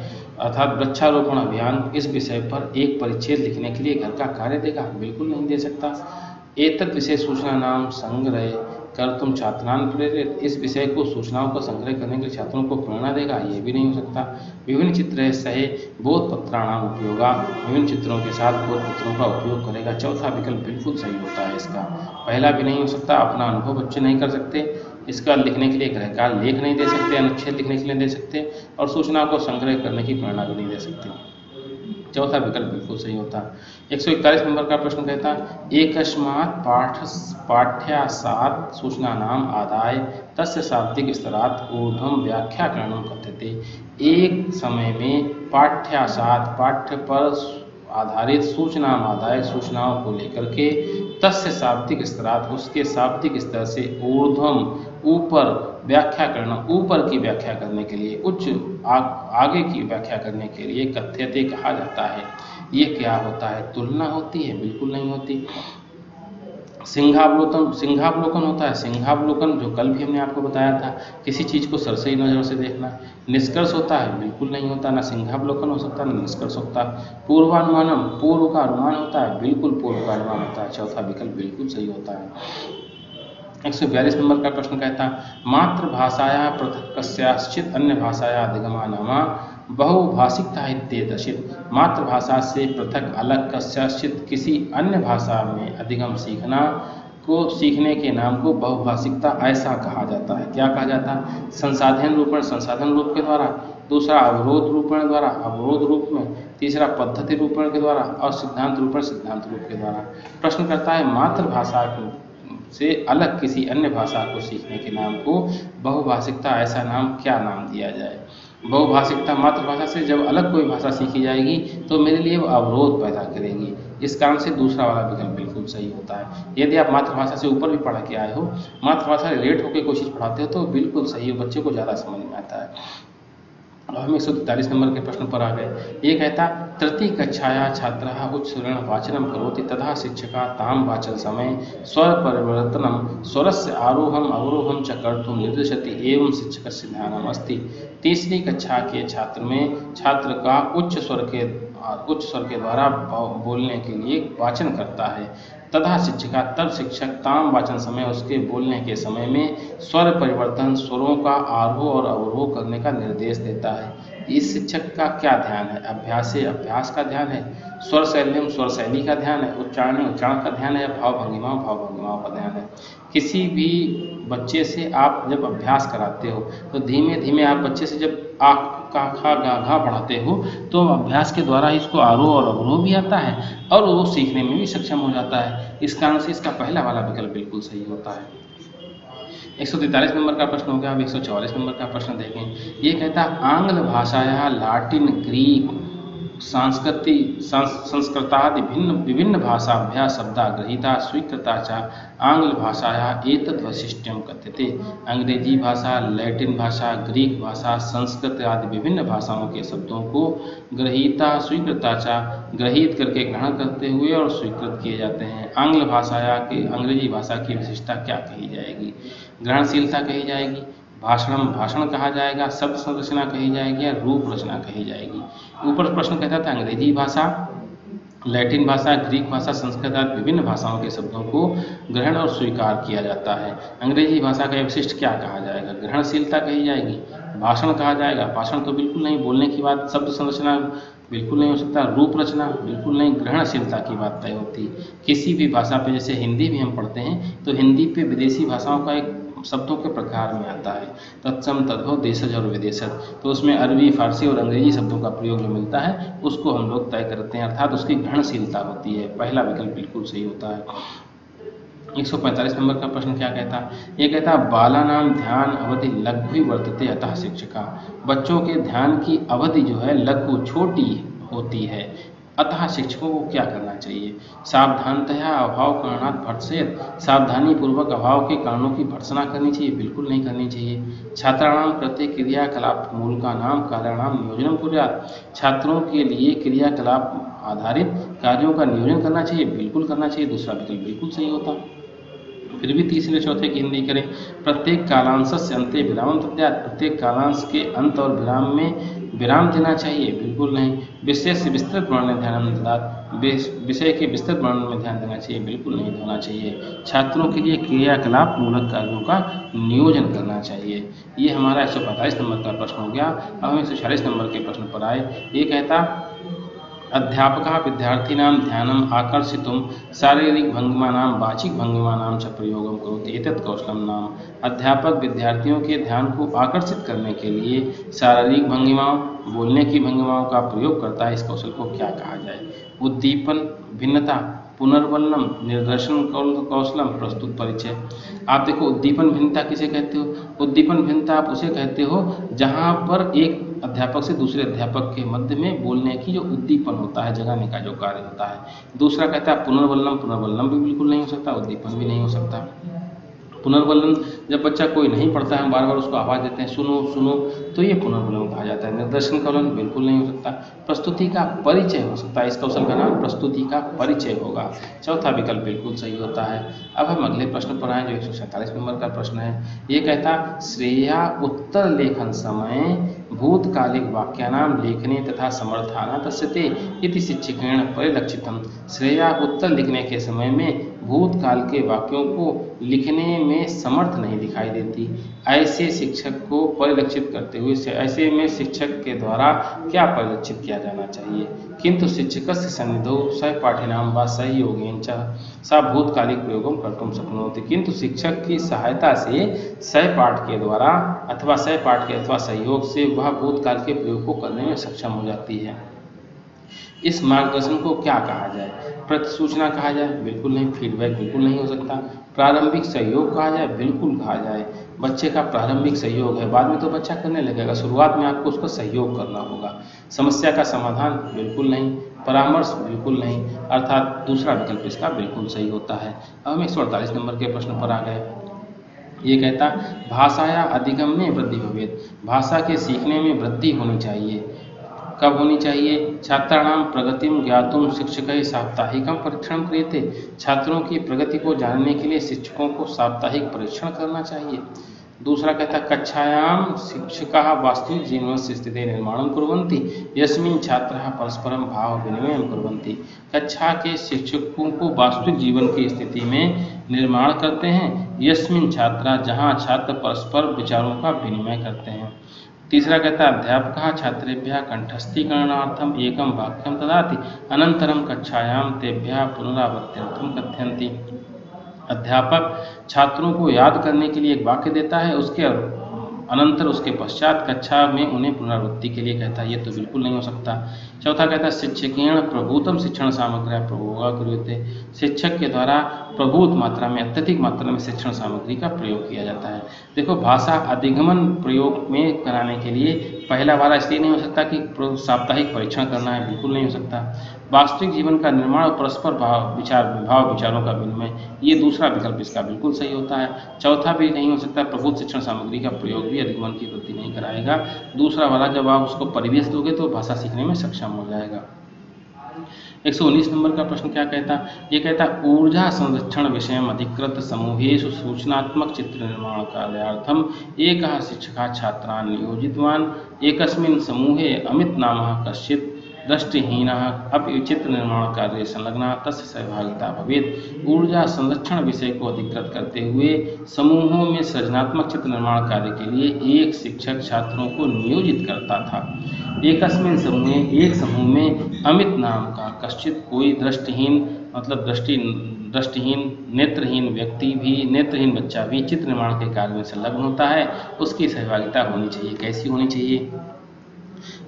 अर्थात वृक्षारोपण अभियान इस विषय पर एक परिच्छेद लिखने के लिए घर का कार्य देगा, बिल्कुल नहीं दे सकता। एतत् विषय सूचना नाम संग्रह कर्तुं छात्रान् प्रेरित, इस विषय को सूचनाओं का संग्रह करने के लिए छात्रों को प्रेरणा देगा, ये भी नहीं हो सकता। विभिन्न चित्र सहे बोधपत्राणाम उपयोगा, विभिन्न चित्रों के साथ बोधपत्रों का उपयोग करेगा, चौथा विकल्प बिल्कुल सही होता है इसका। पहला भी नहीं हो सकता, अपना अनुभव बच्चे नहीं कर सकते, इसका लिखने के लिए गृहकार्य लेख नहीं दे सकते, अनुच्छेद लिखने के लिए दे सकते, और सूचनाओं को संग्रह करने की प्रेरणा भी नहीं दे सकते, चौथा विकल्प बिल्कुल सही होता है। 141 नंबर का प्रश्न कहता है एकस्मात् पाठ्यासात् सूचना नाम आदाय तस्य शाब्दिक स्तरात् ऊर्ध्वं व्याख्याकरणं कथ्यते, एक समय में पाठ्यासात् पाठ्य पर आधारित सूचना आदाय सूचनाओं को लेकर के तस्य शाब्दिक स्तरात् उसके शाब्दिक स्तर से ऊर्ध्वम ऊपर व्याख्या करना, ऊपर की व्याख्या करने के लिए, उच्च आगे की व्याख्या करने के लिए कथ्यते कहा जाता है। ये क्या होता है, तुलना होती है, बिल्कुल नहीं होती। सिंहावलोकन होता है। सिंहावलोकन जो कल भी हमने आपको बताया था, किसी चीज़ को सरसरी नज़र से देखना। निष्कर्ष होता है, बिल्कुल नहीं होता, ना सिंहावलोकन हो सकता ना निष्कर्ष होता। पूर्वानुमानम, पूर्व का अनुमान होता है, बिल्कुल पूर्व का अनुमान होता है। चौथा विकल्प बिल्कुल सही होता है। 142 नंबर का प्रश्न कहता है मातृभाषाया पृथक कस्याश्चित अन्य भाषाया अधिगमानामा बहुभाषिकता इत्येतशित। मातृभाषा से पृथक अलग कस्याश्चित किसी अन्य भाषा में अधिगम सीखना को सीखने के नाम को बहुभाषिकता ऐसा कहा जाता है। क्या कहा जाता है? संसाधन रूपण, संसाधन रूप के द्वारा। दूसरा अवरोध रूपण द्वारा, अवरोध रूप में। तीसरा पद्धति रूपण के द्वारा। और सिद्धांत रूपण, सिद्धांत रूप के द्वारा। प्रश्न करता है मातृभाषा से अलग किसी अन्य भाषा को सीखने के नाम को बहुभाषिकता ऐसा नाम क्या नाम दिया जाए? बहुभाषिकता मातृभाषा से जब अलग कोई भाषा सीखी जाएगी तो मेरे लिए वो अवरोध पैदा करेगी। इस कारण से दूसरा वाला विकल्प बिल्कुल सही होता है। यदि आप मातृभाषा से ऊपर भी पढ़ के आए हो, मातृभाषा रिलेट होकर कोई चीज़ पढ़ाते हो तो बिल्कुल सही हो, बच्चे को ज़्यादा समझ में आता है। अब हम 143 नंबर के प्रश्न पर आ गए। ये कहता तृतीय कक्षाया छात्रः उच्चस्वरेण वाचनं करोति तथा शिक्षका तां वाचन समय स्वर परिवर्तनं स्वरस्य आरोहम अवरोहम च कर्तुं निर्दिशति एवं शिक्षकस्य ध्यानम् अस्ति। तीसरी कक्षा के छात्र का उच्च स्वर के द्वारा बोलने के लिए वाचन करता है तथा शिक्षिका तब शिक्षक ताम वाचन समय उसके बोलने के समय में स्वर परिवर्तन, स्वरों का आरोह और अवरोह करने का निर्देश देता है। इस शिक्षक का क्या ध्यान है? अभ्यास का ध्यान है, स्वर शैली का ध्यान है, उच्चारण का ध्यान है, भाव भंगिमाओं का ध्यान है। किसी भी बच्चे से आप जब अभ्यास कराते हो तो धीमे धीमे आप बच्चे से जब आँख का खा गा घा पढ़ाते हो तो अभ्यास के द्वारा इसको आरोह और अवरोह भी आता है और वो सीखने में भी सक्षम हो जाता है। इस कारण से इसका पहला वाला विकल्प बिल्कुल सही होता है। 143 नंबर का प्रश्न हो गया। अब 144 नंबर का प्रश्न देखें। ये कहता आंग्ल भाषाया लाटिन, ग्रीक, संस्कृतादि विभिन्न भाषाभ्याः शब्दा गृहीता स्वीकृता च आंग्ल भाषाया एतद् वैशिष्ट्यं कथ्यते। अंग्रेजी भाषा, लैटिन भाषा, ग्रीक भाषा, संस्कृत आदि विभिन्न भाषाओं के शब्दों को गृहीता स्वीकृता च ग्रहित करके ग्रहण करते हुए और स्वीकृत किए जाते हैं। आंग्ल भाषाया के अंग्रेजी भाषा की विशेषता क्या कही जाएगी? ग्रहणशीलता कही जाएगी, भाषण कहा जाएगा, शब्द संरचना कही जाएगी या रूप रचना कही जाएगी। ऊपर प्रश्न कहता था अंग्रेजी भाषा, लैटिन भाषा, ग्रीक भाषा, संस्कृत आदि विभिन्न भाषाओं के शब्दों को ग्रहण और स्वीकार किया जाता है। अंग्रेजी भाषा का विशिष्ट क्या कहा जाएगा? ग्रहणशीलता कही जाएगी, भाषण कहा जाएगा, भाषण तो बिल्कुल नहीं, बोलने की बात, शब्द संरचना बिल्कुल नहीं हो सकता, रूप रचना बिल्कुल नहीं, ग्रहणशीलता की बात तय होती। किसी भी भाषा पे, जैसे हिंदी भी हम पढ़ते हैं तो हिंदी पे विदेशी भाषाओं का एक शब्दों के प्रकार में आता है, तत्सम, तद्भव, देशज और विदेशज। तो उसमें अरबी, फारसी और अंग्रेजी शब्दों का प्रयोग जो मिलता है उसको हम लोग तय करते हैं, अर्थात उसकी ग्रहणशीलता होती है। पहला विकल्प बिल्कुल सही होता है। 145 नंबर का प्रश्न क्या कहता है? ये कहता है बालानाम ध्यान अवधि लघु वर्तते अतः शिक्षका। बच्चों के ध्यान की अवधि जो है लघु, छोटी होती है, अतः शिक्षकों को क्या करना चाहिए? सावधानतया अभाव कारणात् भर्त्सयेत्। सावधानी पूर्वक अभाव के कारणों की भर्त्सना करनी चाहिए? बिल्कुल नहीं करनी चाहिए। छात्राणाम प्रति क्रियाकलाप मूलकानाम कार्याणाम नियोजनम कुर्यात्। छात्रों के लिए क्रियाकलाप आधारित कार्यों का नियोजन करना चाहिए? बिल्कुल करना चाहिए। दूसरा विकल्प बिल्कुल सही होता। फिर भी तीसरे चौथे की हिंदी करें। प्रत्येक कालांश से अंते विरामम तद्यात्। प्रत्येक कालांश के अंत और विराम में विराम देना चाहिए? बिल्कुल नहीं। विषय से विस्तृत वर्णन में ध्यान ददात। विषय के विस्तृत वर्णन में ध्यान देना चाहिए? बिल्कुल नहीं होना चाहिए। छात्रों के लिए क्रियाकलाप मूलक कार्यों का नियोजन करना चाहिए। ये हमारा 145 नंबर का प्रश्न हो गया। अब हम 146 नंबर के प्रश्न पर आए। ये कहता अध्यापकः विद्यार्थिनां ध्यानम् आकर्षितुं शारीरिक भंगिमानां वाचिक भंगिमानां च प्रयोगं करोति एतत् कौशलं नाम। अध्यापक विद्यार्थियों के ध्यान को आकर्षित करने के लिए शारीरिक भंगिमाओं, बोलने की भंगिमाओं का प्रयोग करता है। इस कौशल को क्या कहा जाए? उद्दीपन, भिन्नता, पुनर्वलनम, निर्देशन कौशलम, प्रस्तुत परिचय। आप देखो उद्दीपन भिन्नता किसे कहते हो? उद्दीपन भिन्नता आप उसे कहते हो जहाँ पर एक अध्यापक से दूसरे अध्यापक के मध्य में बोलने की जो उद्दीपन होता है, जगाने का जो कार्य होता है। दूसरा कहता है पुनर्वलनम। पुनर्वलनम भी बिल्कुल नहीं हो सकता, उद्दीपन भी नहीं हो सकता। पुनर्वलन जब बच्चा कोई नहीं पढ़ता है, हम बार बार उसको आवाज़ देते हैं सुनो सुनो, तो ये पुनर्विलोम कहा जाता है। निदर्शन का उल्लंघन बिल्कुल नहीं हो सकता। प्रस्तुति का परिचय हो सकता है, इस कौशल का नाम प्रस्तुति का परिचय होगा। चौथा विकल्प बिल्कुल सही होता है। अब हम अगले प्रश्न पर आए जो 147 नंबर का प्रश्न है। ये कहता श्रेया उत्तर लेखन समय भूतकालिक वाक्यानां लेखने तथा समर्थाना तस्यते इति शिक्षकेण परिलक्षितम्। श्रेया उत्तर लिखने के समय में भूतकाल के वाक्यों को लिखने में समर्थ नहीं दिखाई देती। ऐसे शिक्षक को परिलक्षित करते हुए ऐसे में शिक्षक के द्वारा क्या परिलक्षित किया जाना चाहिए? किंतु शिक्षकस्य सन्निधौ सहपाठिनां वा सहयोगेन च सा भूतकालिक प्रयोगं कर्तुं शक्नोति। किंतु शिक्षक की सहायता से सहपाठ के द्वारा अथवा सहपाठ के अथवा सहयोग से वह भूतकाल के प्रयोग को करने में सक्षम हो जाती है। इस मार्गदर्शन को क्या कहा जाए? प्रतिसूचना कहा जाए? बिल्कुल नहीं। फीडबैक बिल्कुल नहीं हो सकता। प्रारंभिक सहयोग कहा जाए? बिल्कुल कहा जाए। बच्चे का प्रारंभिक सहयोग है, बाद में तो बच्चा करने लगेगा, शुरुआत में आपको उसको सहयोग करना होगा। समस्या का समाधान? बिल्कुल नहीं। परामर्श? बिल्कुल नहीं। अर्थात दूसरा विकल्प इसका बिल्कुल सही होता है। अब हम 148 नंबर के प्रश्न पर आ गए। ये कहता भाषाया अधिगम में वृद्धि भवेत्। भाषा के सीखने में वृद्धि होनी चाहिए। कब होनी चाहिए? छात्राणां प्रगतिं ज्ञातुं शिक्षकैः साप्ताहिकं परीक्षणं क्रियते। छात्रों की प्रगति को जानने के लिए शिक्षकों को साप्ताहिक परीक्षण करना चाहिए। दूसरा कहता कक्षायां शिक्षकाः वास्तविक जीवनस्य स्थितेः निर्माणं कुर्वन्ति यस्मिन् छात्राः परस्परं भाव विनिमयं कुर्वन्ति। कक्षा के शिक्षकों को वास्तविक जीवन की स्थिति में निर्माण करते हैं यस्मिन् छात्रा, जहाँ छात्र परस्पर विचारों का विनिमय करते हैं। तीसरा कहता है अध्यापकः छात्रेभ्यः कंठस्थीकरणार्थम एकं वाक्यं ददाति अनन्तरं कक्षायां तेभ्यः पुनरावृत्त्यर्थं कथयन्ति। अध्यापक छात्रों को याद करने के लिए एक वाक्य देता है, उसके अनंतर उसके पश्चात कक्षा में उन्हें पुनरावृत्ति के लिए कहता है। ये तो बिल्कुल नहीं हो सकता। चौथा कहता है शिक्षकेण प्रभूतम शिक्षण सामग्र्या प्रयोगः क्रियते। शिक्षक के द्वारा प्रभूत मात्रा में, अत्यधिक मात्रा में शिक्षण सामग्री का प्रयोग किया जाता है। देखो भाषा अधिगमन प्रयोग में कराने के लिए पहला वाला इसलिए नहीं हो सकता कि साप्ताहिक परीक्षण करना है, बिल्कुल नहीं हो सकता। वास्तविक जीवन का निर्माण और परस्पर भाव विचारों का विनिमय, ये दूसरा विकल्प इसका बिल्कुल सही होता है। चौथा भी नहीं हो सकता, प्रभुत्व शिक्षण सामग्री का प्रयोग भी अधिगमन की वृद्धि नहीं कराएगा। दूसरा वाला जब आप उसको परिवेश दोगे तो भाषा सीखने में सक्षम हो जाएगा। 119 नंबर का प्रश्न क्या कहता? ये कहता ऊर्जा संरक्षण विषयम् अधिकृत समूहेषु सूचनात्मक चित्र निर्माण कार्यार्थम एकः शिक्षकः छात्रान् नियोजितवान्। एकस्मिन् समूहे अमित नामः कश्चित् दृष्टिहीनः अपि चित्र निर्माण कार्ये संलग्नः तस्य सहभागिता भवेत्। ऊर्जा संरक्षण विषय को अधिकृत करते हुए समूहों में सृजनात्मक चित्र निर्माण कार्य के लिए एक शिक्षक छात्रों को नियोजित करता था। एकस्मिन् समूहे, एक समूह में अमित नाम का कश्चित कोई दृष्टिहीन, मतलब दृष्टिहीन नेत्रहीन व्यक्ति भी, नेत्रहीन बच्चा भी चित्र निर्माण के कार्य में संलग्न होता है, उसकी सहभागिता होनी चाहिए। कैसी होनी चाहिए?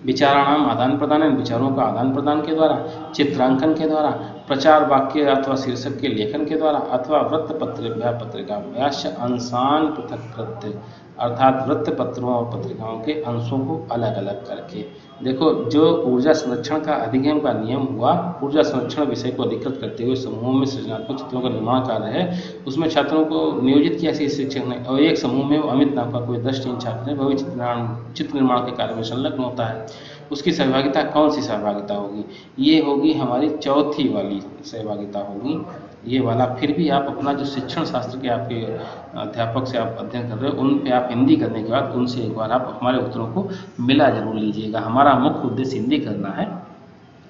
विचाराणाम आदान प्रदान, विचारों का आदान प्रदान के द्वारा, चित्रांकन के द्वारा, प्रचार वाक्य अथवा शीर्षक के लेखन के द्वारा, अथवा वृत्तपत्रेभ्यः पत्रिकाभ्याश्च अंशान पृथक्कृत्य, अर्थात वृत्तपत्रों और पत्रिकाओं के अंशों को अलग अलग करके। देखो जो ऊर्जा संरक्षण का अधिगम का नियम हुआ, ऊर्जा संरक्षण विषय को अधिकृत करते हुए समूहों में सृजनात्मक चित्रों का निर्माण कार्य है, उसमें छात्रों को नियोजित किया शिक्षक ने, और एक समूह में अमित नाम का कोई दृष्टिहीन छात्र है, वह भी चित्र निर्माण के कार्य में संलग्न होता है। उसकी सहभागिता कौन सी सहभागिता होगी? ये होगी हमारी चौथी वाली सहभागिता होगी। ये वाला फिर भी आप अपना जो शिक्षण शास्त्र के आपके अध्यापक से आप अध्ययन कर रहे हो, उन पे आप हिंदी करने के बाद उनसे एक बार आप हमारे उत्तरों को मिला जरूर लीजिएगा। हमारा मुख्य उद्देश्य हिंदी करना है।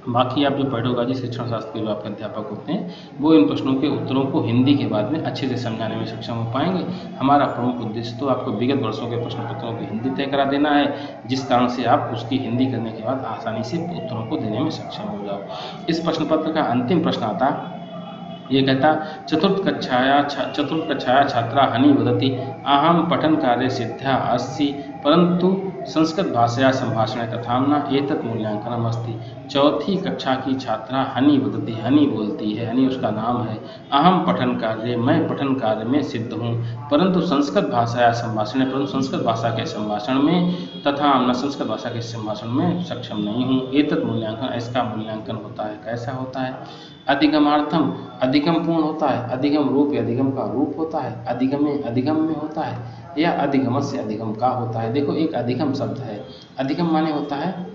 बाकी आप जो पेडागोजी शिक्षण शास्त्र के जो आपके अध्यापक होते हैं वो इन प्रश्नों के उत्तरों को हिंदी के बाद में अच्छे से समझाने में सक्षम हो पाएंगे। हमारा प्रमुख उद्देश्य तो आपको विगत वर्षों के प्रश्न पत्रों की हिंदी तय करा देना है, जिस कारण से आप उसकी हिंदी करने के बाद आसानी से उत्तरों को देने में सक्षम हो जाओ। इस प्रश्न पत्र का अंतिम प्रश्न आता, ये कहता चतुर्थ कक्षाया छात्रा हनि वदति अहम पठन कार्य सिद्ध्या अस्ति परंतु संस्कृत भाषया सम्भाषणे तथाम्ना एतत् मूल्यांकनम् अस्ति। चौथी कक्षा की छात्रा हनी वदति, हनी बोलती है, हनी उसका नाम है। अहम पठन कार्य, मैं पठन कार्य में सिद्ध हूँ, परंतु संस्कृत भाषाया संभाषण, परंतु संस्कृत भाषा के संभाषण में तथा न संस्कृत भाषा के संभाषण में सक्षम नहीं हूँ। एतत् मूल्यांकन, इसका मूल्यांकन होता है, कैसा होता है? अधिगमार्थम, अधिगम पूर्ण होता है, अधिगम रूप या अधिगम का रूप होता है, अधिगमे अधिगम में होता है, या अधिगम से अधिगम का होता है। देखो एक अधिगम शब्द है, अधिगम माने होता है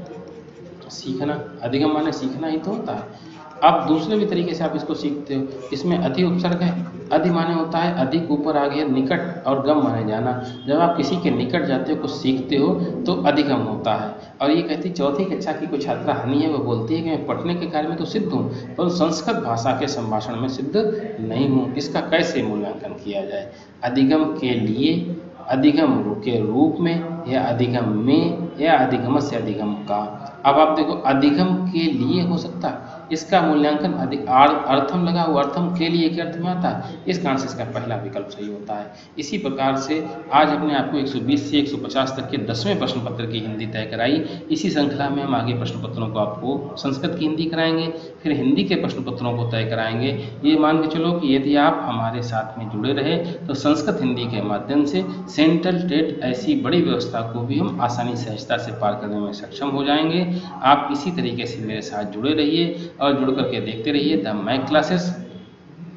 सीखना, अधिगम माने सीखना ही तो होता है। अब दूसरे भी तरीके से आप इसको सीखते हो, इसमें अधि उपसर्ग है, अधि माने होता है अधिक, ऊपर आ गया निकट, और गम माने जाना। जब आप किसी के निकट जाते हो, कुछ सीखते हो तो अधिगम होता है। और ये कहती चौथी कक्षा की कोई छात्रा हनी है, वो बोलती है कि मैं पढ़ने के कार्य में तो सिद्ध हूँ, पर संस्कृत भाषा के संभाषण में सिद्ध नहीं हूँ। इसका कैसे मूल्यांकन किया जाए? अधिगम के लिए, अधिगम के रूप में, या अधिगम में, या अधिगम से अधिगम का। अब आप देखो अधिगम के लिए हो सकता है, इसका मूल्यांकन अर्थम लगा हुआ, अर्थम के लिए के अर्थ में आता है, इस कारण से इसका पहला विकल्प सही होता है। इसी प्रकार से आज हमने आपको 120 से 150 तक के 10वें प्रश्न पत्र की हिंदी तय कराई। इसी श्रृंखला में हम आगे प्रश्न पत्रों को आपको संस्कृत की हिंदी कराएंगे, फिर हिंदी के प्रश्न पत्रों को तय कराएंगे। ये मान के चलो कि यदि आप हमारे साथ में जुड़े रहे तो संस्कृत हिंदी के माध्यम से सेंट्रल टेट ऐसी बड़ी व्यवस्था को भी हम आसानी सहजता से पार करने में सक्षम हो जाएंगे। आप इसी तरीके से मेरे साथ जुड़े रहिए और जुड़ करके देखते रहिए the Mac classes.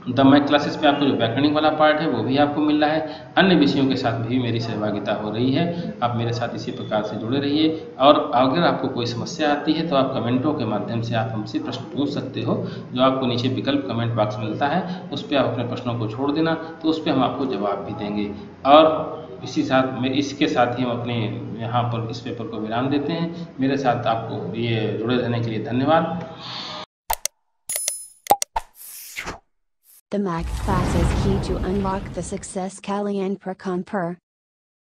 The Mac classes पे आपको जो व्याकरणिक वाला पार्ट है वो भी आपको मिल रहा है, अन्य विषयों के साथ भी मेरी सहभागिता हो रही है। आप मेरे साथ इसी प्रकार से जुड़े रहिए, और अगर आपको कोई समस्या आती है तो आप कमेंटों के माध्यम से आप हमसे प्रश्न पूछ सकते हो। जो आपको नीचे विकल्प कमेंट बॉक्स मिलता है उस पर आप अपने प्रश्नों को छोड़ देना, तो उस पर हम आपको जवाब भी देंगे। और इसी साथ में, इसके साथ ही हम अपने यहाँ पर इस पेपर को विराम देते हैं। मेरे साथ आपको ये जुड़े रहने के लिए धन्यवाद। The Mac Classes Key to Unlock the Success Kalyan Prakanpur